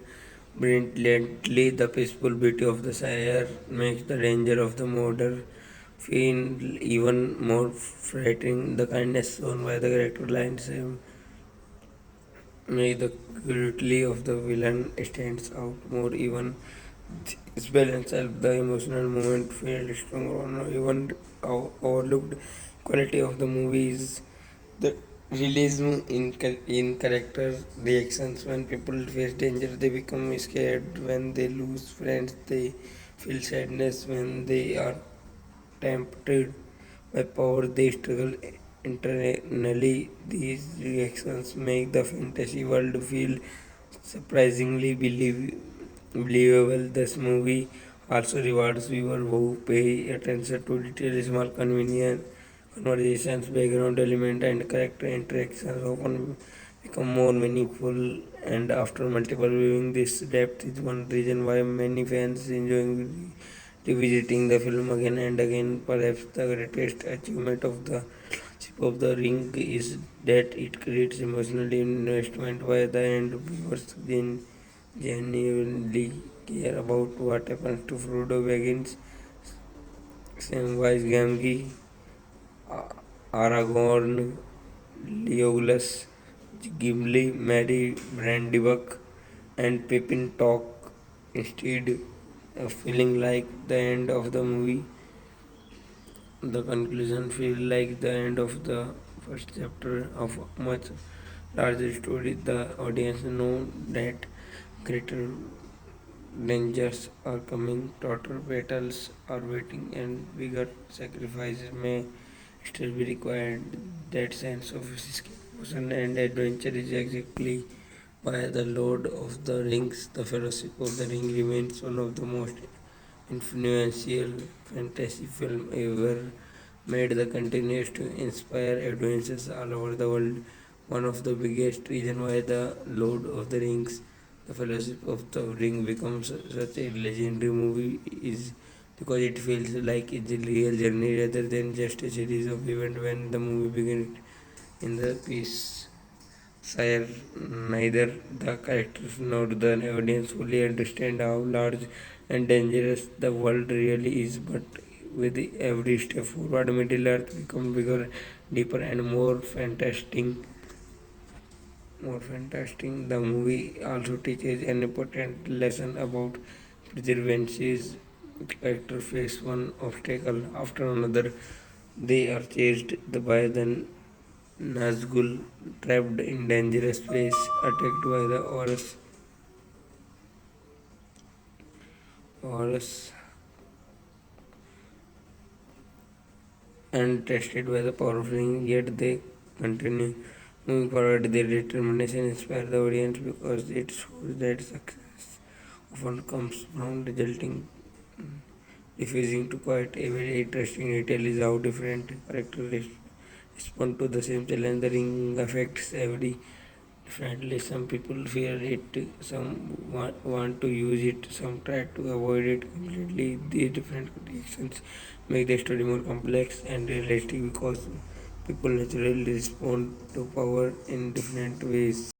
S9: brilliantly. The peaceful beauty of the Shire makes the danger of the murder feel even more frightening. The kindness shown by the character lines make the cruelty of the villain stands out more. Even its balance help the emotional moment feel stronger. On even overlooked quality of the movies, the realism in character reactions. When people face danger, they become scared. When they lose friends, they feel sadness. When they are tempted by power, they struggle internally. These reactions make the fantasy world feel surprisingly believable. This movie also rewards viewers who pay attention to details. Small convenient conversations, background element, and character interactions often become more meaningful. And after multiple viewing, this depth is one reason why many fans enjoy revisiting the film again and again. Perhaps the greatest achievement of the Ship of the Ring is that it creates emotional investment. By the end, viewers genuinely care about what happens to Frodo Baggins, Samwise Gamgee, Aragorn, Legolas, Gimli, Merry, Brandybuck, and Pippin talk instead of feeling like the end of the movie. The conclusion feels like the end of the first chapter of a much larger story. The audience know that greater dangers are coming, total battles are waiting, and bigger sacrifices may still be required. That sense of escapism and adventure is exactly why The Lord of the Rings, The Fellowship of the Ring, remains one of the most influential fantasy films ever made. The continues to inspire adventures all over the world. One of the biggest reasons why The Lord of the Rings, The Fellowship of the Ring becomes such a legendary movie is because it feels like it's a real journey rather than just a series of events. When the movie begins in the piece Sire, neither the characters nor the audience fully understand how large and dangerous the world really is, but with every step forward, Middle Earth becomes bigger, deeper, and more fantastic. The movie also teaches an important lesson about perseverance. Characters face one obstacle after another. They are chased by the Nazgul, trapped in dangerous place, attacked by the Horus, and tested by the powerful ring, yet they continue moving forward. Their determination inspires the audience because it shows that success often comes from resulting refusing to quit. A very interesting detail is how different characters respond to the same challenge. The ring affects every differently. Some people fear it, some want to use it, some try to avoid it completely. These different reactions make the story more complex and realistic because people naturally respond to power in different ways.